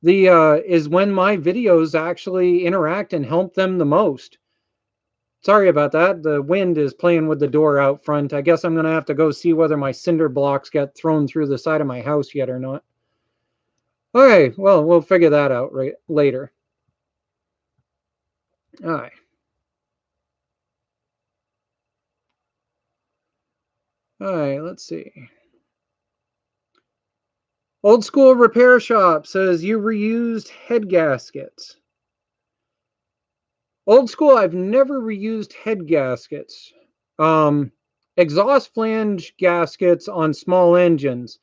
my videos actually interact and help them the most. Sorry about that. The wind is playing with the door out front. I guess I'm going to have to go see whether my cinder blocks got thrown through the side of my house yet or not. Okay, well, we'll figure that out later. All right. All right, let's see. Old School Repair Shop says you reused head gaskets. Old School, I've never reused head gaskets. Exhaust flange gaskets on small engines,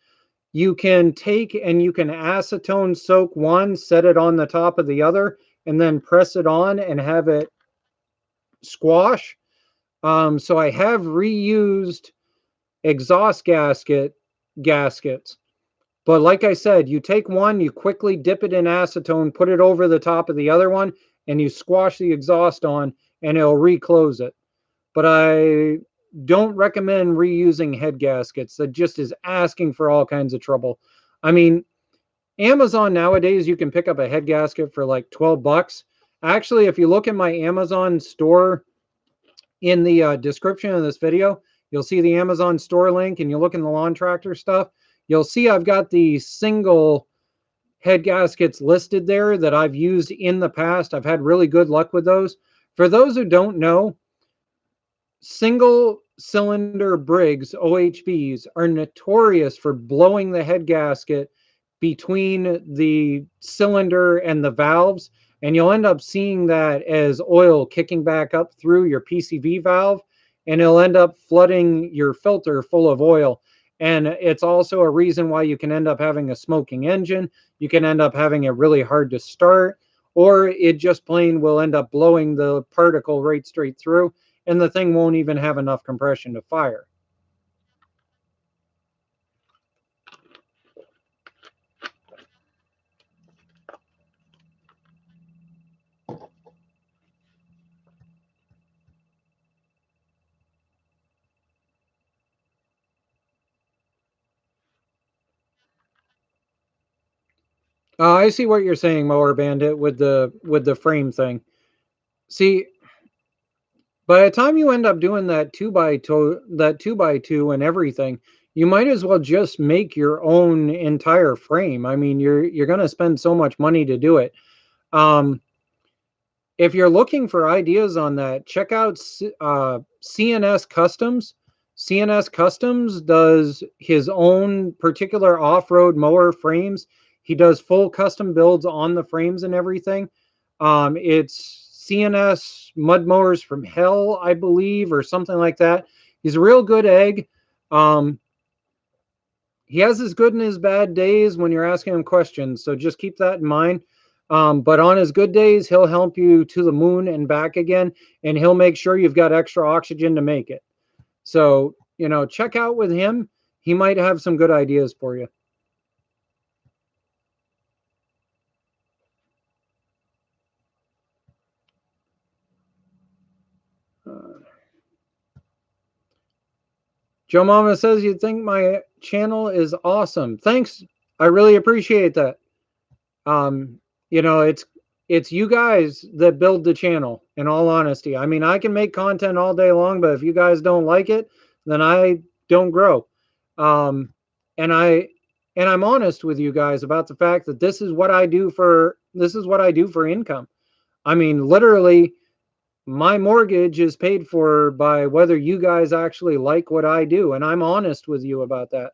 you can take and you can acetone soak one, set it on the top of the other, and then press it on and have it squash. So I have reused exhaust gaskets. But like I said, you take one, you quickly dip it in acetone, put it over the top of the other one, and you squash the exhaust on, and it'll reclose it. But I don't recommend reusing head gaskets. That just is asking for all kinds of trouble. I mean, Amazon nowadays, you can pick up a head gasket for like 12 bucks. Actually, if you look at my Amazon store in the description of this video, you'll see the Amazon store link, and you look in the lawn tractor stuff, you'll see I've got the single head gaskets listed there that I've used in the past. I've had really good luck with those. For those who don't know, single cylinder Briggs OHBs are notorious for blowing the head gasket between the cylinder and the valves, and you'll end up seeing that as oil kicking back up through your PCV valve, and it'll end up flooding your filter full of oil. And it's also a reason why you can end up having a smoking engine. You can end up having it really hard to start, or it just plain will end up blowing the particle right straight through, and the thing won't even have enough compression to fire. I see what you're saying, Mower Bandit, with the frame thing. See, by the time you end up doing that two by two and everything, you might as well just make your own entire frame. I mean, you're going to spend so much money to do it. Um, if you're looking for ideas on that, check out CNS Customs. CNS Customs does his own particular off-road mower frames. He does full custom builds on the frames and everything. It's CNS Mud Mowers from Hell, I believe, or something like that. He's a real good egg. He has his good and his bad days when you're asking him questions, so just keep that in mind. But on his good days, he'll help you to the moon and back again, and he'll make sure you've got extra oxygen to make it. So, check out with him. He might have some good ideas for you. Joe Mama says you'd think my channel is awesome. Thanks. I really appreciate that. It's you guys that build the channel, in all honesty. I mean, I can make content all day long, but if you guys don't like it, then I don't grow. Um, and I'm honest with you guys about the fact that this is what I do for income. I mean, literally, my mortgage is paid for by whether you guys actually like what I do, and I'm honest with you about that.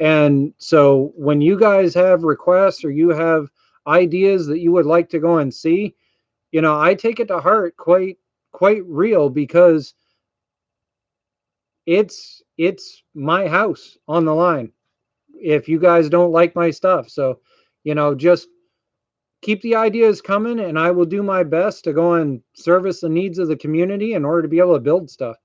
And so when you guys have requests or you have ideas that you would like to go and see, I take it to heart quite real, because it's my house on the line if you guys don't like my stuff. So, just keep the ideas coming, and I will do my best to go and service the needs of the community in order to be able to build stuff.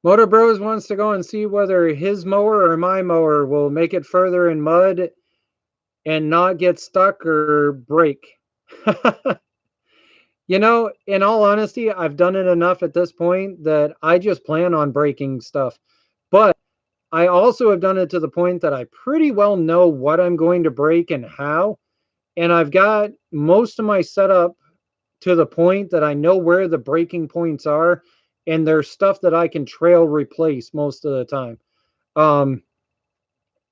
Motor Bros wants to go and see whether his mower or my mower will make it further in mud and not get stuck or break. In all honesty, I've done it enough at this point that I just plan on breaking stuff. But I also have done it to the point that I pretty well know what I'm going to break and how. And I've got most of my setup to the point that I know where the breaking points are, and there's stuff that I can trail replace most of the time.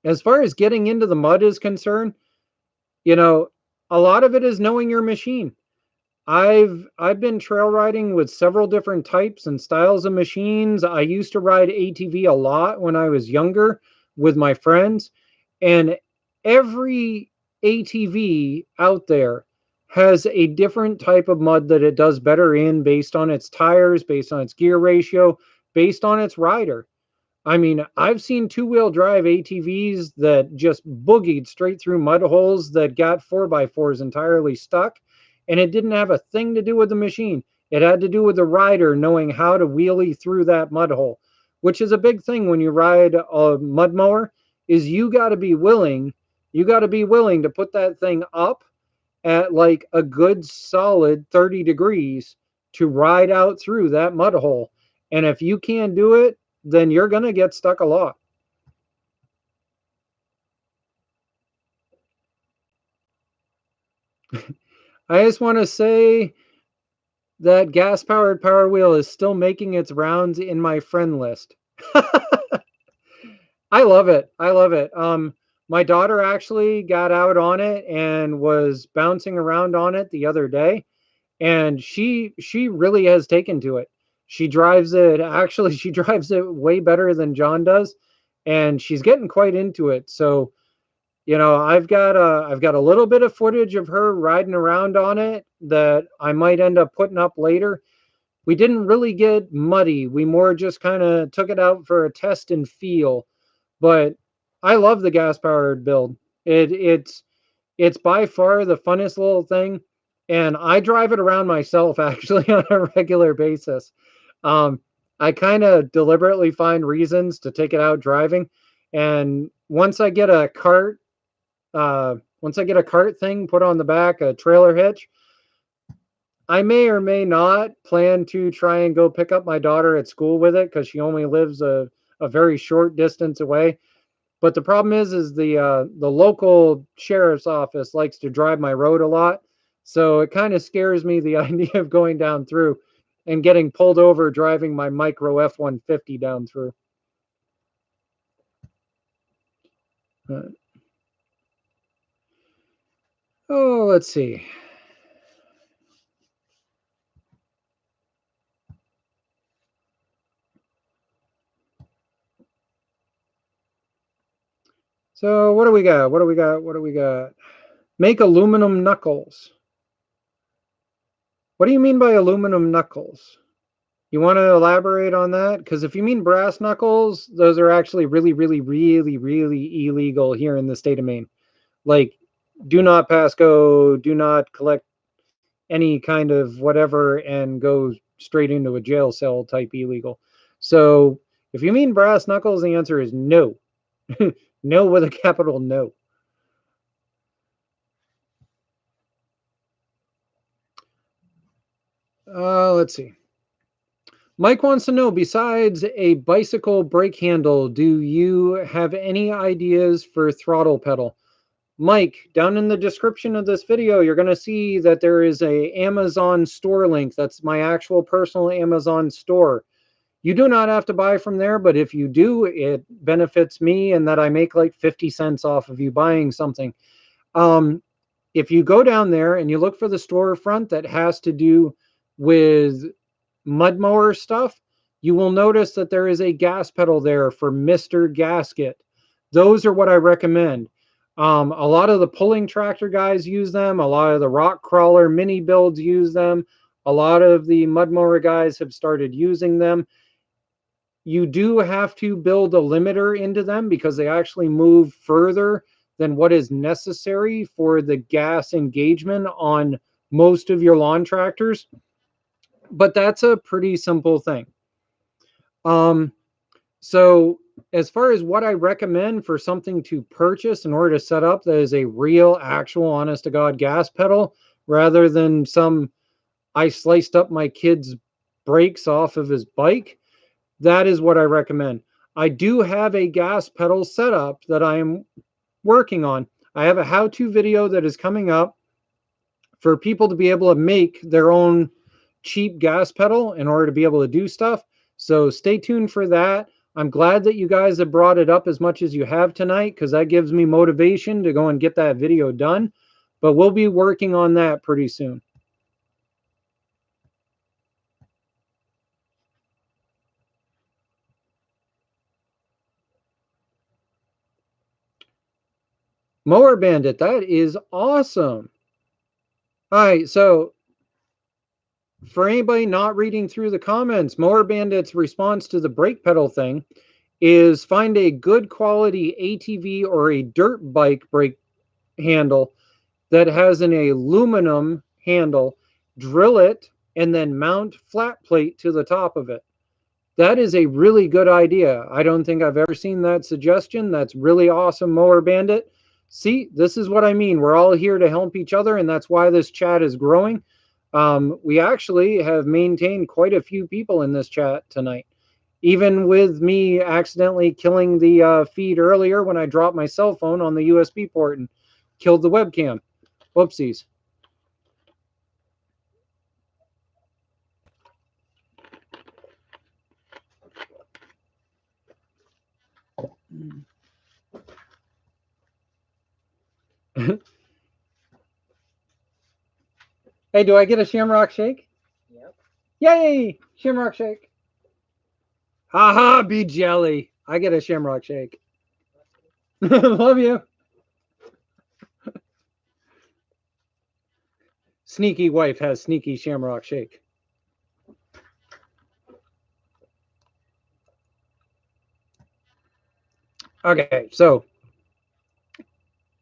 As far as getting into the mud is concerned, a lot of it is knowing your machine. I've been trail riding with several different types and styles of machines. I used to ride ATV a lot when I was younger with my friends, and every ATV out there has a different type of mud that it does better in, based on its tires, based on its gear ratio, based on its rider. I mean, I've seen two-wheel drive ATVs that just boogied straight through mud holes that got 4x4s entirely stuck, and it didn't have a thing to do with the machine. It had to do with the rider knowing how to wheelie through that mud hole. which is a big thing when you ride a mud mower, is you got to be willing to put that thing up at like a good solid 30 degrees to ride out through that mud hole. And if you can't do it, then you're going to get stuck a lot. I just want to say that gas powered Power Wheel is still making its rounds in my friend list. I love it. I love it. My daughter actually got out on it and was bouncing around on it the other day, and she really has taken to it. She drives it. Actually, she drives it way better than John does, and she's getting quite into it. So, I've got a little bit of footage of her riding around on it that I might end up putting up later. We didn't really get muddy. We more just kind of took it out for a test and feel. But I love the gas powered build. It's by far the funnest little thing, and I drive it around myself actually on a regular basis. Um, I kind of deliberately find reasons to take it out driving, and once I get a cart thing put on the back, a trailer hitch, I may or may not plan to try and go pick up my daughter at school with it because she only lives a very short distance away. But the problem is the local sheriff's office likes to drive my road a lot, so it kind of scares me the idea of going down through and getting pulled over driving my micro F-150 down through. Oh, let's see. So what do we got? What do we got? What do we got? Make aluminum knuckles. What do you mean by aluminum knuckles? You want to elaborate on that? Because if you mean brass knuckles, those are actually really, really, really, really illegal here in the state of Maine. Like, do not pass go, do not collect any kind of whatever and go straight into a jail cell type illegal. So if you mean brass knuckles, the answer is no. No with a capital no. Let's see. Mike wants to know, besides a bicycle brake handle, do you have any ideas for throttle pedal? Mike, down in the description of this video, you're going to see that there is a Amazon store link. That's my actual personal Amazon store. You do not have to buy from there, but if you do, it benefits me in that I make like 50 cents off of you buying something. If you go down there and you look for the storefront that has to do with mud mower stuff, you will notice that there is a gas pedal there for Mr. Gasket. Those are what I recommend. A lot of the pulling tractor guys use them. A lot of the rock crawler mini builds use them. A lot of the mud mower guys have started using them. You do have to build a limiter into them because they actually move further than what is necessary for the gas engagement on most of your lawn tractors. But that's a pretty simple thing. So as far as what I recommend for something to purchase in order to set up that is a real, actual, honest to God gas pedal, rather than some, I sliced up my kid's brakes off of his bike, that is what I recommend. I do have a gas pedal setup that I am working on. I have a how-to video that is coming up for people to be able to make their own cheap gas pedal in order to be able to do stuff. So stay tuned for that. I'm glad that you guys have brought it up as much as you have tonight, because that gives me motivation to go and get that video done. But we'll be working on that pretty soon. Mower Bandit, that is awesome. All right, so for anybody not reading through the comments, Mower Bandit's response to the brake pedal thing is find a good quality ATV or a dirt bike brake handle that has an aluminum handle, drill it, and then mount flat plate to the top of it. That is a really good idea. I don't think I've ever seen that suggestion. That's really awesome, Mower Bandit. See, this is what I mean. We're all here to help each other, and that's why this chat is growing. We actually have maintained quite a few people in this chat tonight. Even with me accidentally killing the feed earlier when I dropped my cell phone on the USB port and killed the webcam. Whoopsies. Hey, do I get a Shamrock Shake? Yep. Yay! Shamrock Shake. Haha, be jelly. I get a Shamrock Shake. Love you. Sneaky wife has sneaky Shamrock Shake. Okay, so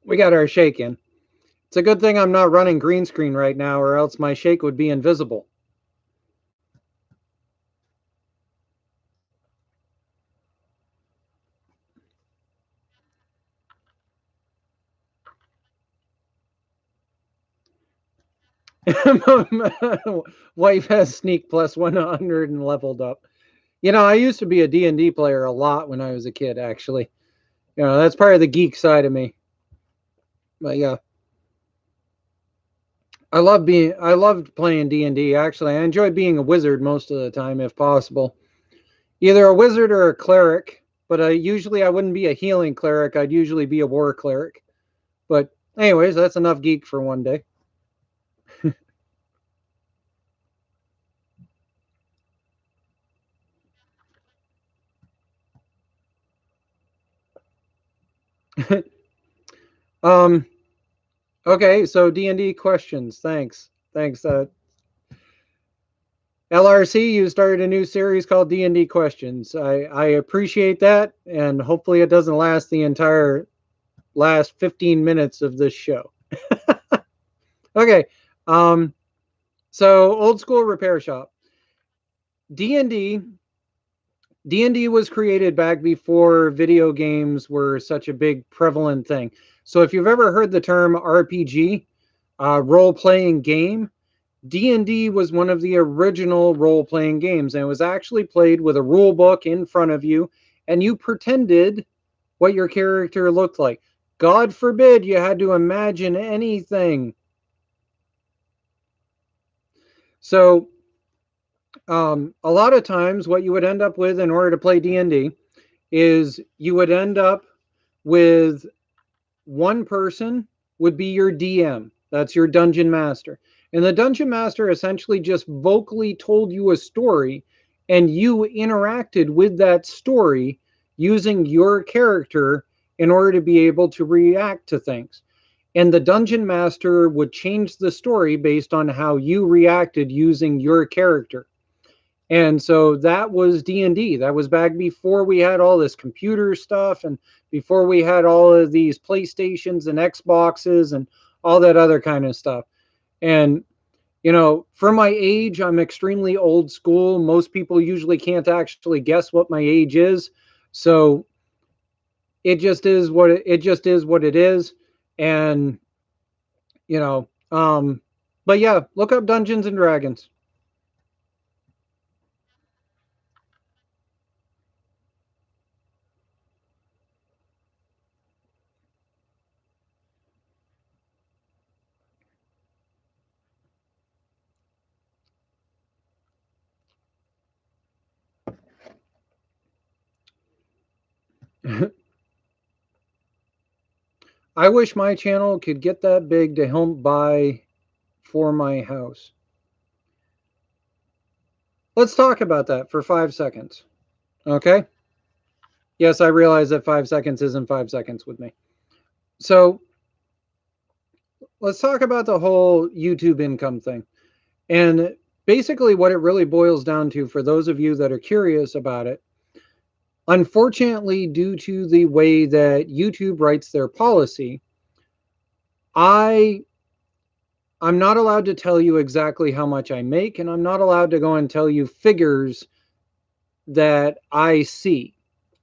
we got our shake in. It's a good thing I'm not running green screen right now, or else my shake would be invisible. Wife has sneak plus 100 and leveled up. You know, I used to be a D&D player a lot when I was a kid, actually. You know, that's part of the geek side of me. But yeah. I loved playing D&D, actually. I enjoyed being a wizard most of the time, if possible. Either a wizard or a cleric, but usually I wouldn't be a healing cleric. I'd usually be a war cleric. But anyways, that's enough geek for one day. Okay, so D&D questions. Thanks. LRC, you started a new series called D&D questions. I appreciate that, and hopefully it doesn't last the entire last 15 minutes of this show. Okay, so old school repair shop. D&D was created back before video games were such a big prevalent thing. So if you've ever heard the term RPG, role-playing game, D&D was one of the original role-playing games, and it was actually played with a rule book in front of you, and you pretended what your character looked like. God forbid you had to imagine anything. So a lot of times what you would end up with in order to play D&D is you would end up with one person would be your DM. That's your dungeon master. And the dungeon master essentially just vocally told you a story, and you interacted with that story using your character in order to be able to react to things. And the dungeon master would change the story based on how you reacted using your character. And so that was D&D. That was back before we had all this computer stuff, and before we had all of these PlayStations and Xboxes and all that other kind of stuff. And you know, for my age, I'm extremely old school. Most people usually can't actually guess what my age is. So it just is what it is. And you know, but yeah, look up Dungeons and Dragons. I wish my channel could get that big to help buy for my house. Let's talk about that for 5 seconds. Okay? Yes, I realize that 5 seconds isn't 5 seconds with me. So let's talk about the whole YouTube income thing. And basically, what it really boils down to, for those of you that are curious about it, unfortunately, due to the way that YouTube writes their policy, I'm not allowed to tell you exactly how much I make, and I'm not allowed to go and tell you figures that I see.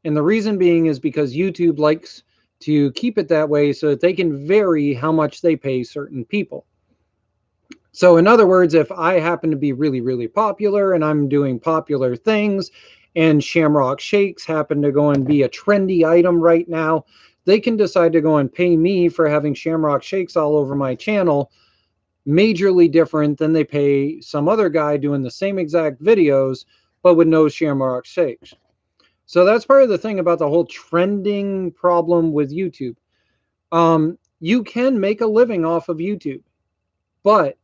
And the reason being is because YouTube likes to keep it that way so that they can vary how much they pay certain people. So, in other words, if I happen to be really, really popular and I'm doing popular things, and Shamrock Shakes happen to go and be a trendy item right now, they can decide to go and pay me for having Shamrock Shakes all over my channel, majorly different than they pay some other guy doing the same exact videos, but with no Shamrock Shakes. So that's part of the thing about the whole trending problem with YouTube. You can make a living off of YouTube, but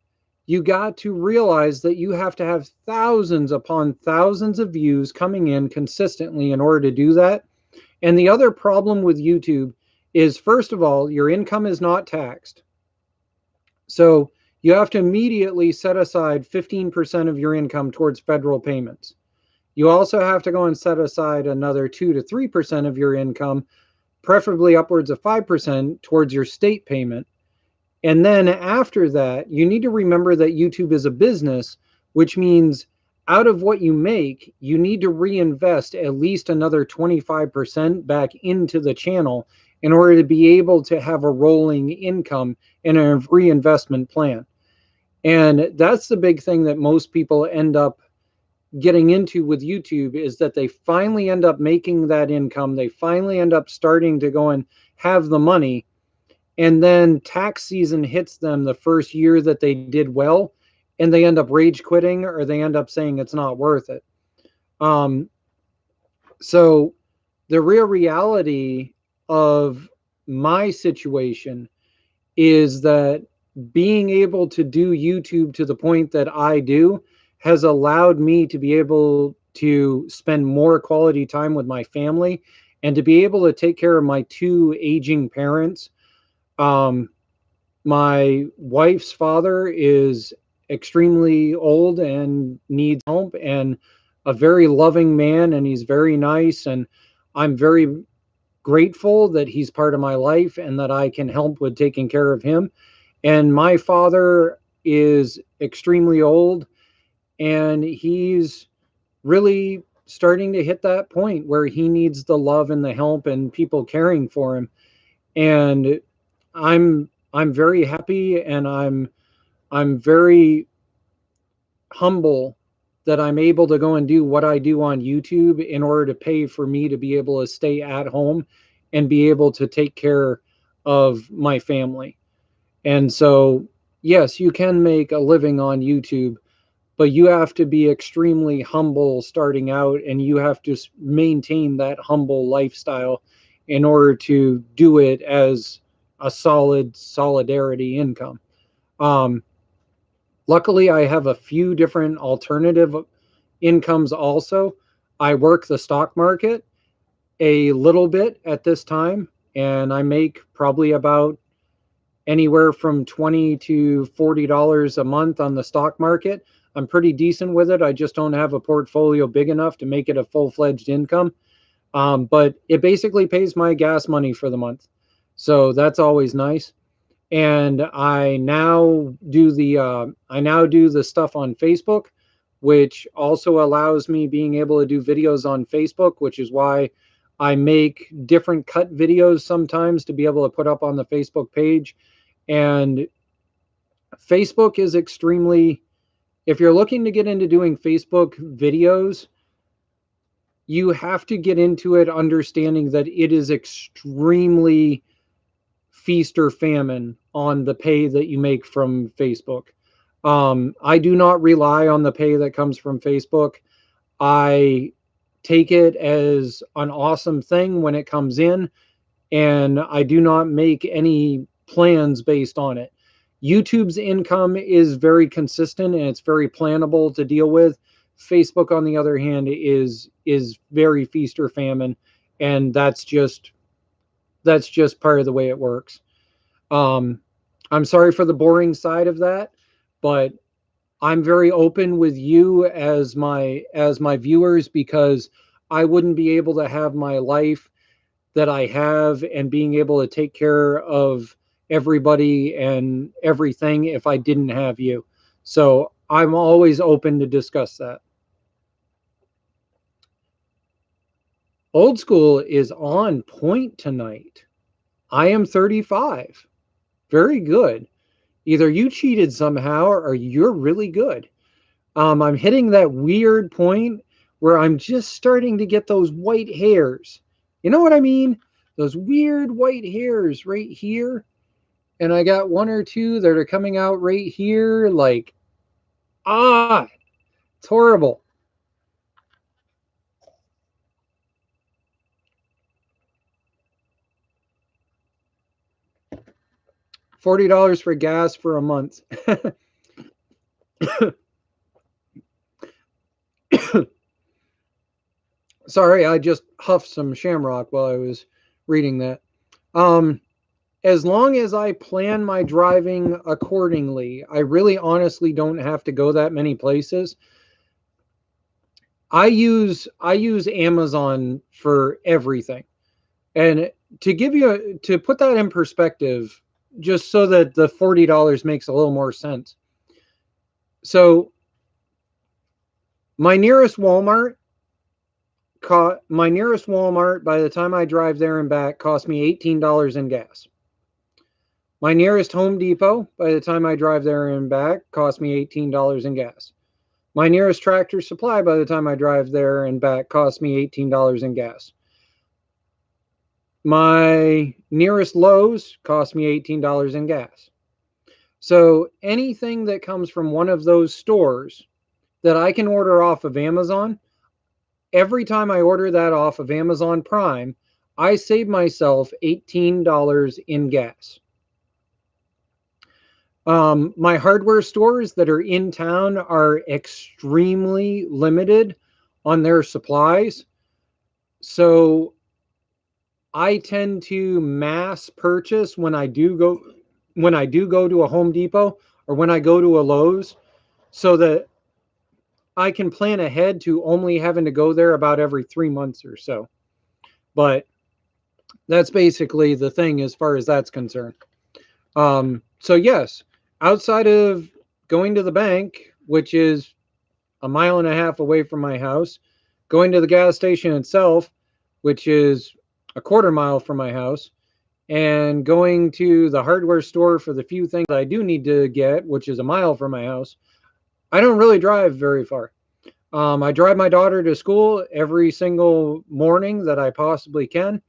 you got to realize that you have to have thousands upon thousands of views coming in consistently in order to do that. And the other problem with YouTube is, first of all, your income is not taxed. So you have to immediately set aside 15% of your income towards federal payments. You also have to go and set aside another 2 to 3% of your income, preferably upwards of 5%, towards your state payment. And then after that, you need to remember that YouTube is a business, which means out of what you make, you need to reinvest at least another 25% back into the channel in order to be able to have a rolling income and a reinvestment plan. And that's the big thing that most people end up getting into with YouTube, is that they finally end up making that income. They finally end up starting to go and have the money. And then tax season hits them the first year that they did well, and they end up rage quitting, or they end up saying it's not worth it. So the real reality of my situation is that being able to do YouTube to the point that I do has allowed me to be able to spend more quality time with my family and to be able to take care of my two aging parents. My wife's father is extremely old and needs help, and a very loving man, and he's very nice, and I'm very grateful that he's part of my life and that I can help with taking care of him. And my father is extremely old, and he's really starting to hit that point where he needs the love and the help and people caring for him. And I'm very happy, and I'm very humble that I'm able to go and do what I do on YouTube in order to pay for me to be able to stay at home and be able to take care of my family. And so, yes, you can make a living on YouTube, but you have to be extremely humble starting out, and you have to maintain that humble lifestyle in order to do it as a solid solidarity income. Luckily, I have a few different alternative incomes also. I work the stock market a little bit at this time, and I make probably about anywhere from $20 to $40 a month on the stock market. I'm pretty decent with it. I just don't have a portfolio big enough to make it a full-fledged income. But it basically pays my gas money for the month. So that's always nice. And I now do the stuff on Facebook, which also allows me being able to do videos on Facebook, which is why I make different cut videos sometimes to be able to put up on the Facebook page. And Facebook is extremely, if you're looking to get into doing Facebook videos, you have to get into it understanding that it is extremely feast or famine on the pay that you make from Facebook. I do not rely on the pay that comes from Facebook. I take it as an awesome thing when it comes in, and I do not make any plans based on it. YouTube's income is very consistent and it's very plannable to deal with. Facebook, on the other hand, is very feast or famine, and that's just part of the way it works. I'm sorry for the boring side of that, but I'm very open with you as my viewers, because I wouldn't be able to have my life that I have and being able to take care of everybody and everything if I didn't have you. So I'm always open to discuss that. Old school is on point tonight. I am 35. Very good. Either you cheated somehow or you're really good. I'm hitting that weird point where I'm just starting to get those white hairs. You know what I mean? Those weird white hairs right here. And I got one or two that are coming out right here. Like, it's horrible. $40 for gas for a month. Sorry, I just huffed some shamrock while I was reading that. As long as I plan my driving accordingly, I really honestly don't have to go that many places. I use Amazon for everything. And to put that in perspective, just so that the $40 makes a little more sense. So my nearest Walmart by the time I drive there and back cost me $18 in gas. My nearest Home Depot by the time I drive there and back cost me $18 in gas. My nearest Tractor Supply by the time I drive there and back cost me $18 in gas. My nearest Lowe's cost me $18 in gas. So anything that comes from one of those stores that I can order off of Amazon, every time I order that off of Amazon Prime, I save myself $18 in gas. My hardware stores that are in town are extremely limited on their supplies. So I tend to mass purchase when I do go to a Home Depot or when I go to a Lowe's, so that I can plan ahead to only having to go there about every 3 months or so. But that's basically the thing as far as that's concerned. So yes, outside of going to the bank, which is a mile and a half away from my house, going to the gas station itself, which is a quarter mile from my house, and going to the hardware store for the few things I do need to get, which is a mile from my house, I don't really drive very far. I drive my daughter to school every single morning that I possibly can,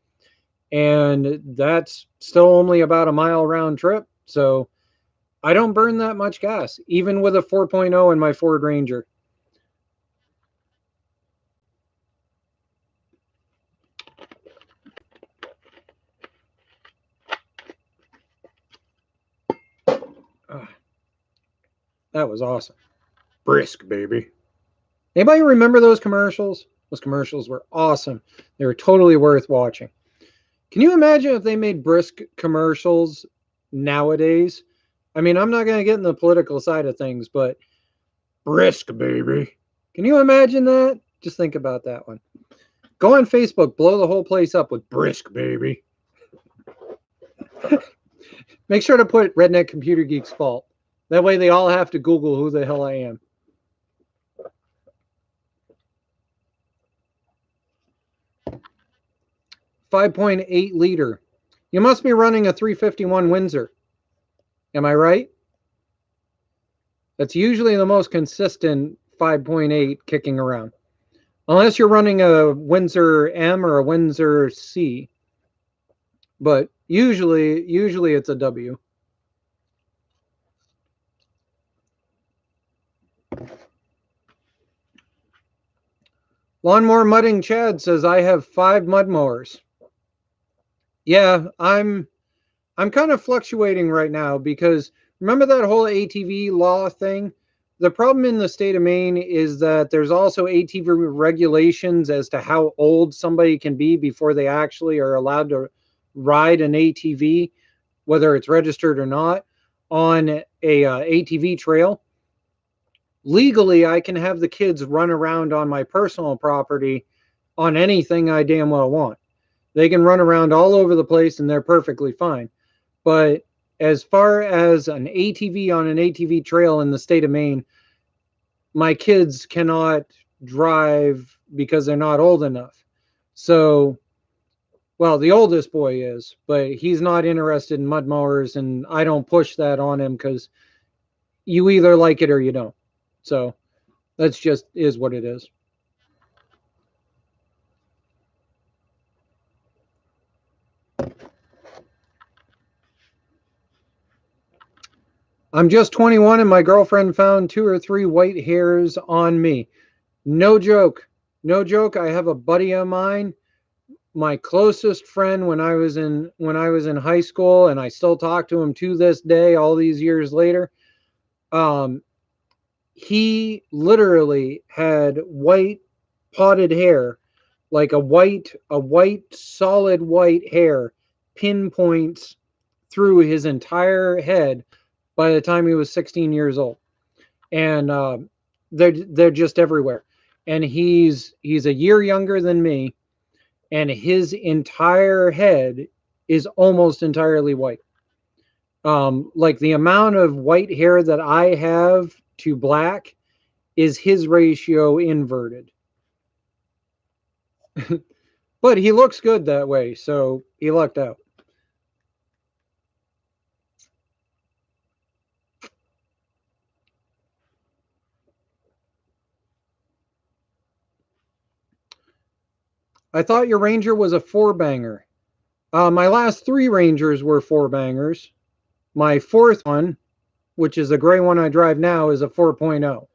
and that's still only about a mile round trip. So I don't burn that much gas, even with a 4.0 in my Ford Ranger. That was awesome. Brisk, baby. Anybody remember those commercials? Those commercials were awesome. They were totally worth watching. Can you imagine if they made brisk commercials nowadays? I mean, I'm not going to get in the political side of things, but brisk, baby. Can you imagine that? Just think about that one. Go on Facebook, blow the whole place up with brisk, baby. Make sure to put Redneck Computer Geek's fault. That way they all have to Google who the hell I am. .8 liter. You must be running a 351 Windsor. Am I right? That's usually the most consistent 5.8 kicking around. Unless you're running a Windsor M or a Windsor C. But usually it's a W. Lawnmower Mudding Chad says, I have 5 mud mowers. Yeah, I'm kind of fluctuating right now because remember that whole ATV law thing? The problem in the state of Maine is that there's also ATV regulations as to how old somebody can be before they actually are allowed to ride an ATV, whether it's registered or not, on a ATV trail. Legally, I can have the kids run around on my personal property on anything I damn well want. They can run around all over the place and they're perfectly fine. But as far as an ATV on an ATV trail in the state of Maine, my kids cannot drive because they're not old enough. So, well, the oldest boy is, but he's not interested in mud mowers, and I don't push that on him because you either like it or you don't. So that's just is what it is. I'm just 21 and my girlfriend found 2 or 3 white hairs on me. No joke. No joke. I have a buddy of mine, my closest friend when I was in high school, and I still talk to him to this day all these years later. Um he literally had white potted hair, like a white solid white hair pinpoints through his entire head by the time he was 16 years old, and they're just everywhere. And he's a year younger than me, and his entire head is almost entirely white. Like the amount of white hair that I have to black is his ratio inverted. But he looks good that way, so he lucked out. I thought your Ranger was a 4-banger. My last 3 Rangers were 4-bangers. My 4th one, which is the gray one I drive now, is a 4.0.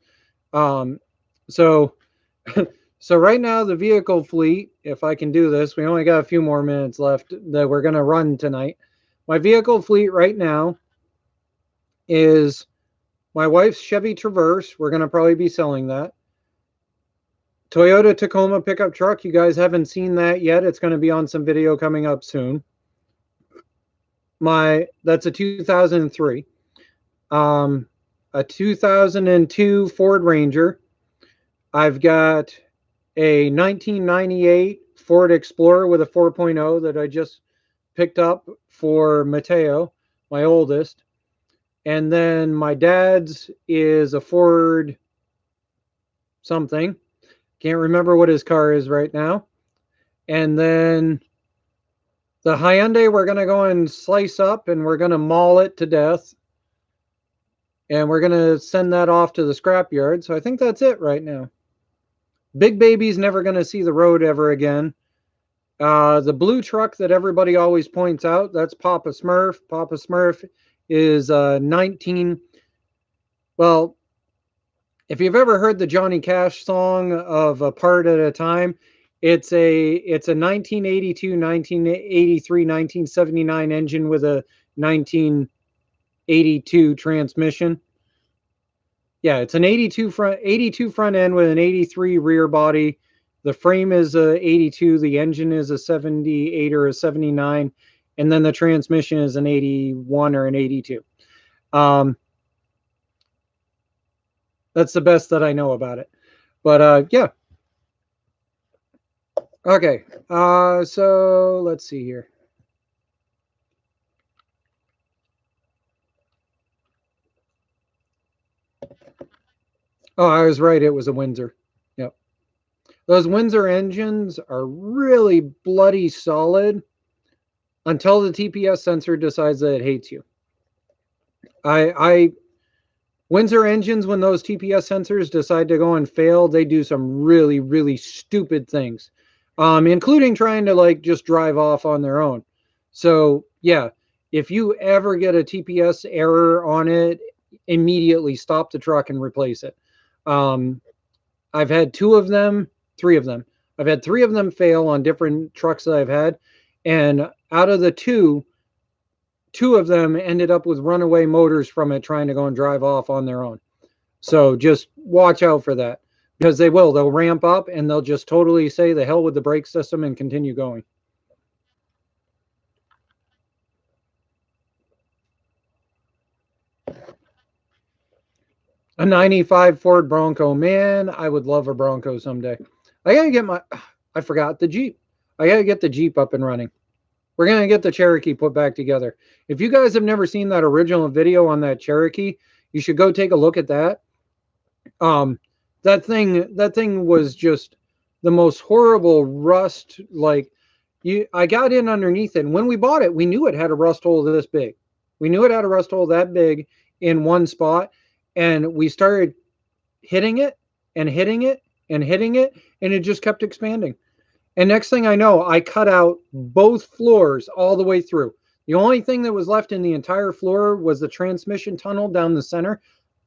Um, so, so right now the vehicle fleet, if I can do this, we only got a few more minutes left that we're going to run tonight. My vehicle fleet right now is my wife's Chevy Traverse. We're going to probably be selling that. Toyota Tacoma pickup truck. You guys haven't seen that yet. It's going to be on some video coming up soon. That's a 2003. A 2002 Ford Ranger. I've got a 1998 Ford Explorer with a 4.0 that I just picked up for Mateo, my oldest. And then my dad's is a Ford something. Can't remember what his car is right now. And then the Hyundai we're going to go and slice up, and we're going to maul it to death. And we're going to send that off to the scrapyard. So I think that's it right now. Big Baby's never going to see the road ever again. The blue truck that everybody always points out, that's Papa Smurf. Papa Smurf is 19. Well, if you've ever heard the Johnny Cash song of A Part at a Time, it's a 1982, 1983, 1979 engine with a 1982 transmission. Yeah, it's an 82 front end with an 83 rear body. The frame is a 82, the engine is a 78 or a 79, and then the transmission is an 81 or an 82. That's the best that I know about it. But yeah. Okay. So let's see here. Oh, I was right. It was a Windsor. Yep. Those Windsor engines are really bloody solid until the TPS sensor decides that it hates you. Windsor engines, when those TPS sensors decide to go and fail, they do some really, really stupid things, including trying to like just drive off on their own. So yeah, if you ever get a TPS error on it, immediately stop the truck and replace it. I've had 3 of them. I've had 3 of them fail on different trucks that I've had, and out of the 2 of them ended up with runaway motors from it trying to go and drive off on their own. So just watch out for that, because they'll ramp up and they'll just totally say the hell with the brake system and continue going. A 95 Ford Bronco. Man, I would love a Bronco someday. I forgot the Jeep. I got to get the Jeep up and running. We're going to get the Cherokee put back together. If you guys have never seen that original video on that Cherokee, you should go take a look at that. That thing was just the most horrible rust. Like I got in underneath it. And when we bought it, we knew it had a rust hole this big. We knew it had a rust hole that big in one spot. And we started hitting it and hitting it and hitting it, and it just kept expanding. And next thing I know, I cut out both floors all the way through. The only thing that was left in the entire floor was the transmission tunnel down the center.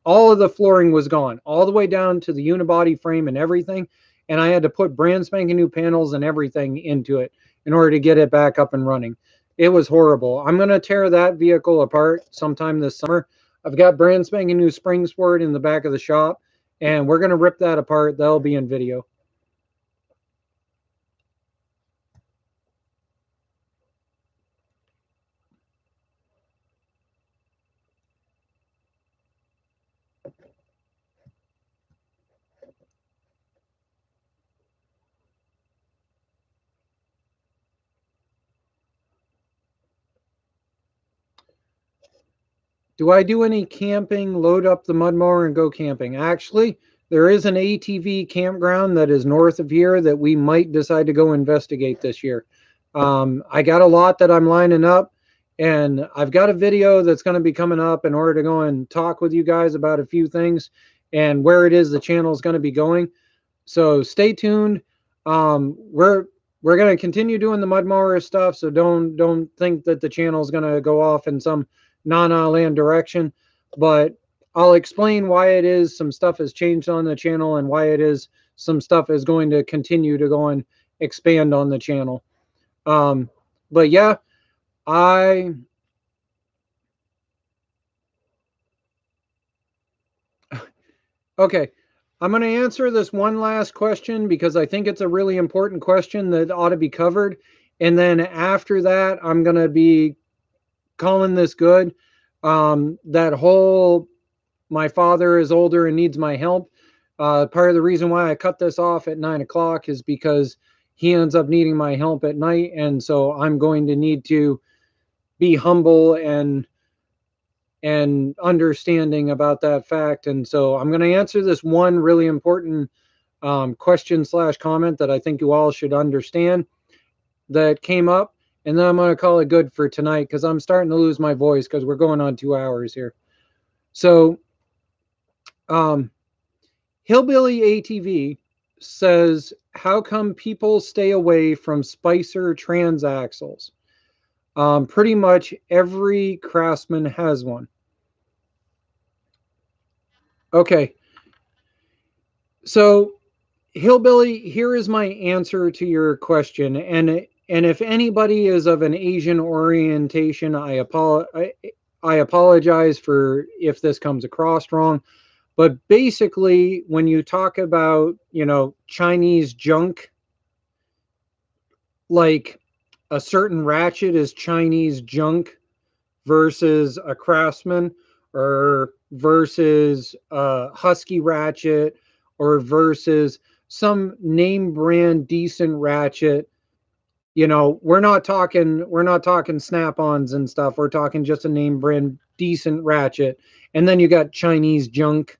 All of the flooring was gone, all the way down to the unibody frame and everything. And I had to put brand spanking new panels and everything into it in order to get it back up and running. It was horrible. I'm going to tear that vehicle apart sometime this summer. I've got brand spanking new springs for it in the back of the shop, and we're going to rip that apart. That'll be in video. Do I do any camping, load up the mud mower and go camping? Actually, there is an ATV campground that is north of here that we might decide to go investigate this year. I got a lot that I'm lining up, and I've got a video that's going to be coming up in order to go and talk with you guys about a few things and where it is the channel is going to be going. So stay tuned. We're going to continue doing the mud mower stuff, so don't think that the channel is going to go off in some non land direction, but I'll explain why it is some stuff has changed on the channel and why it is some stuff is going to continue to go and expand on the channel. But yeah, okay, I'm going to answer this one last question because I think it's a really important question that ought to be covered. And then after that, I'm going to be calling this good. That whole my father is older and needs my help. Part of the reason why I cut this off at 9 o'clock is because he ends up needing my help at night. And so I'm going to need to be humble and understanding about that fact. And so I'm going to answer this one really important question / comment that I think you all should understand that came up. And then I'm going to call it good for tonight because I'm starting to lose my voice because we're going on 2 hours here. So Hillbilly ATV says, how come people stay away from Spicer transaxles? Pretty much every Craftsman has one. Okay. So Hillbilly, here is my answer to your question. And if anybody is of an Asian orientation, I apologize for if this comes across wrong. But basically, when you talk about, Chinese junk, like a certain ratchet is Chinese junk versus a Craftsman or versus a Husky ratchet or versus some name brand decent ratchet. We're not talking snap-ons and stuff. We're talking just a name brand decent ratchet. And then you got Chinese junk.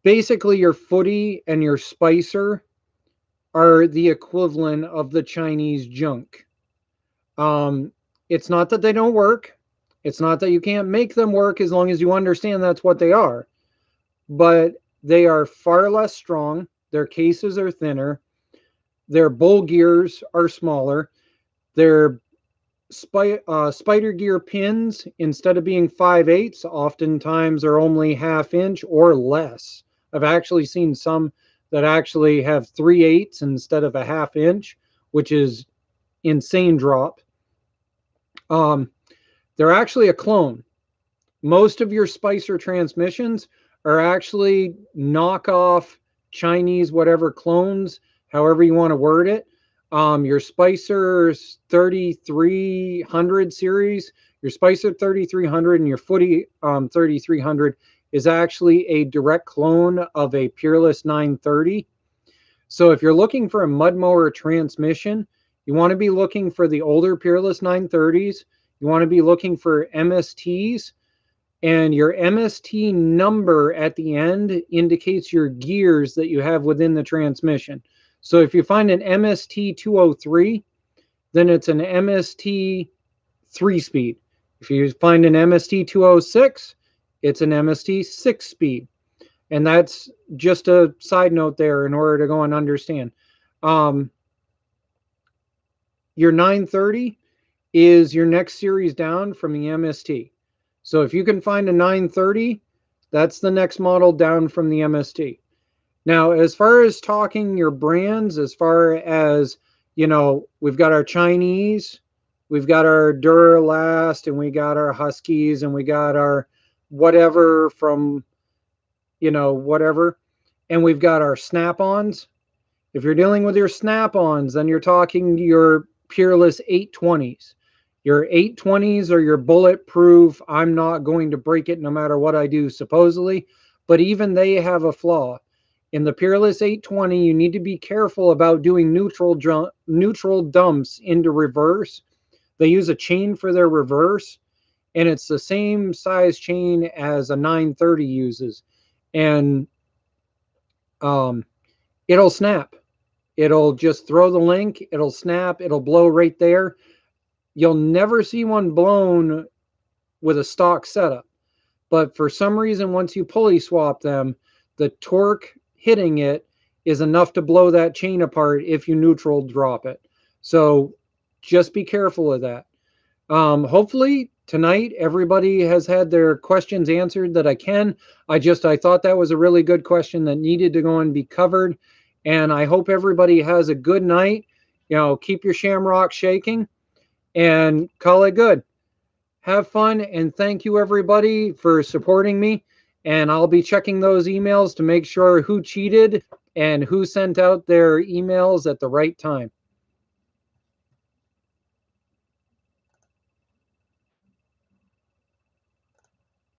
Basically, your footy and your Spicer are the equivalent of the Chinese junk. It's not that they don't work. It's not that you can't make them work as long as you understand that's what they are. But they are far less strong. Their cases are thinner. Their bull gears are smaller. Their spider gear pins, instead of being 5/8, oftentimes are only 1/2 inch or less. I've actually seen some that actually have 3/8 instead of a 1/2 inch, which is insane drop. They're actually a clone. Most of your Spicer transmissions are actually knockoff Chinese whatever clones, however you want to word it. Your Spicer 3300 series, your Spicer 3300 and your Footy 3300 is actually a direct clone of a Peerless 930. So if you're looking for a mud mower transmission, you want to be looking for the older Peerless 930s. You want to be looking for MSTs, and your MST number at the end indicates your gears that you have within the transmission. So if you find an MST 203, then it's an MST 3-speed. If you find an MST 206, it's an MST 6-speed. And that's just a side note there in order to go and understand. Your 930 is your next series down from the MST. So if you can find a 930, that's the next model down from the MST. Now, as far as talking your brands, as far as, we've got our Chinese, we've got our Duralast, and we got our Huskies, and we got our whatever from, whatever. And we've got our Snap-ons. If you're dealing with your Snap-ons, then you're talking your Peerless 820s. Your 820s are your bulletproof, I'm not going to break it no matter what I do, supposedly. But even they have a flaw. In the Peerless 820, you need to be careful about doing neutral dumps into reverse. They use a chain for their reverse, and it's the same size chain as a 930 uses. And it'll snap. It'll just throw the link, it'll snap, it'll blow right there. You'll never see one blown with a stock setup. But for some reason, once you pulley swap them, the torque hitting it is enough to blow that chain apart if you neutral drop it. So just be careful of that. Hopefully tonight everybody has had their questions answered that I can. I thought that was a really good question that needed to go and be covered. And I hope everybody has a good night. Keep your shamrock shaking and call it good. Have fun, and thank you everybody for supporting me. And I'll be checking those emails to make sure who cheated and who sent out their emails at the right time.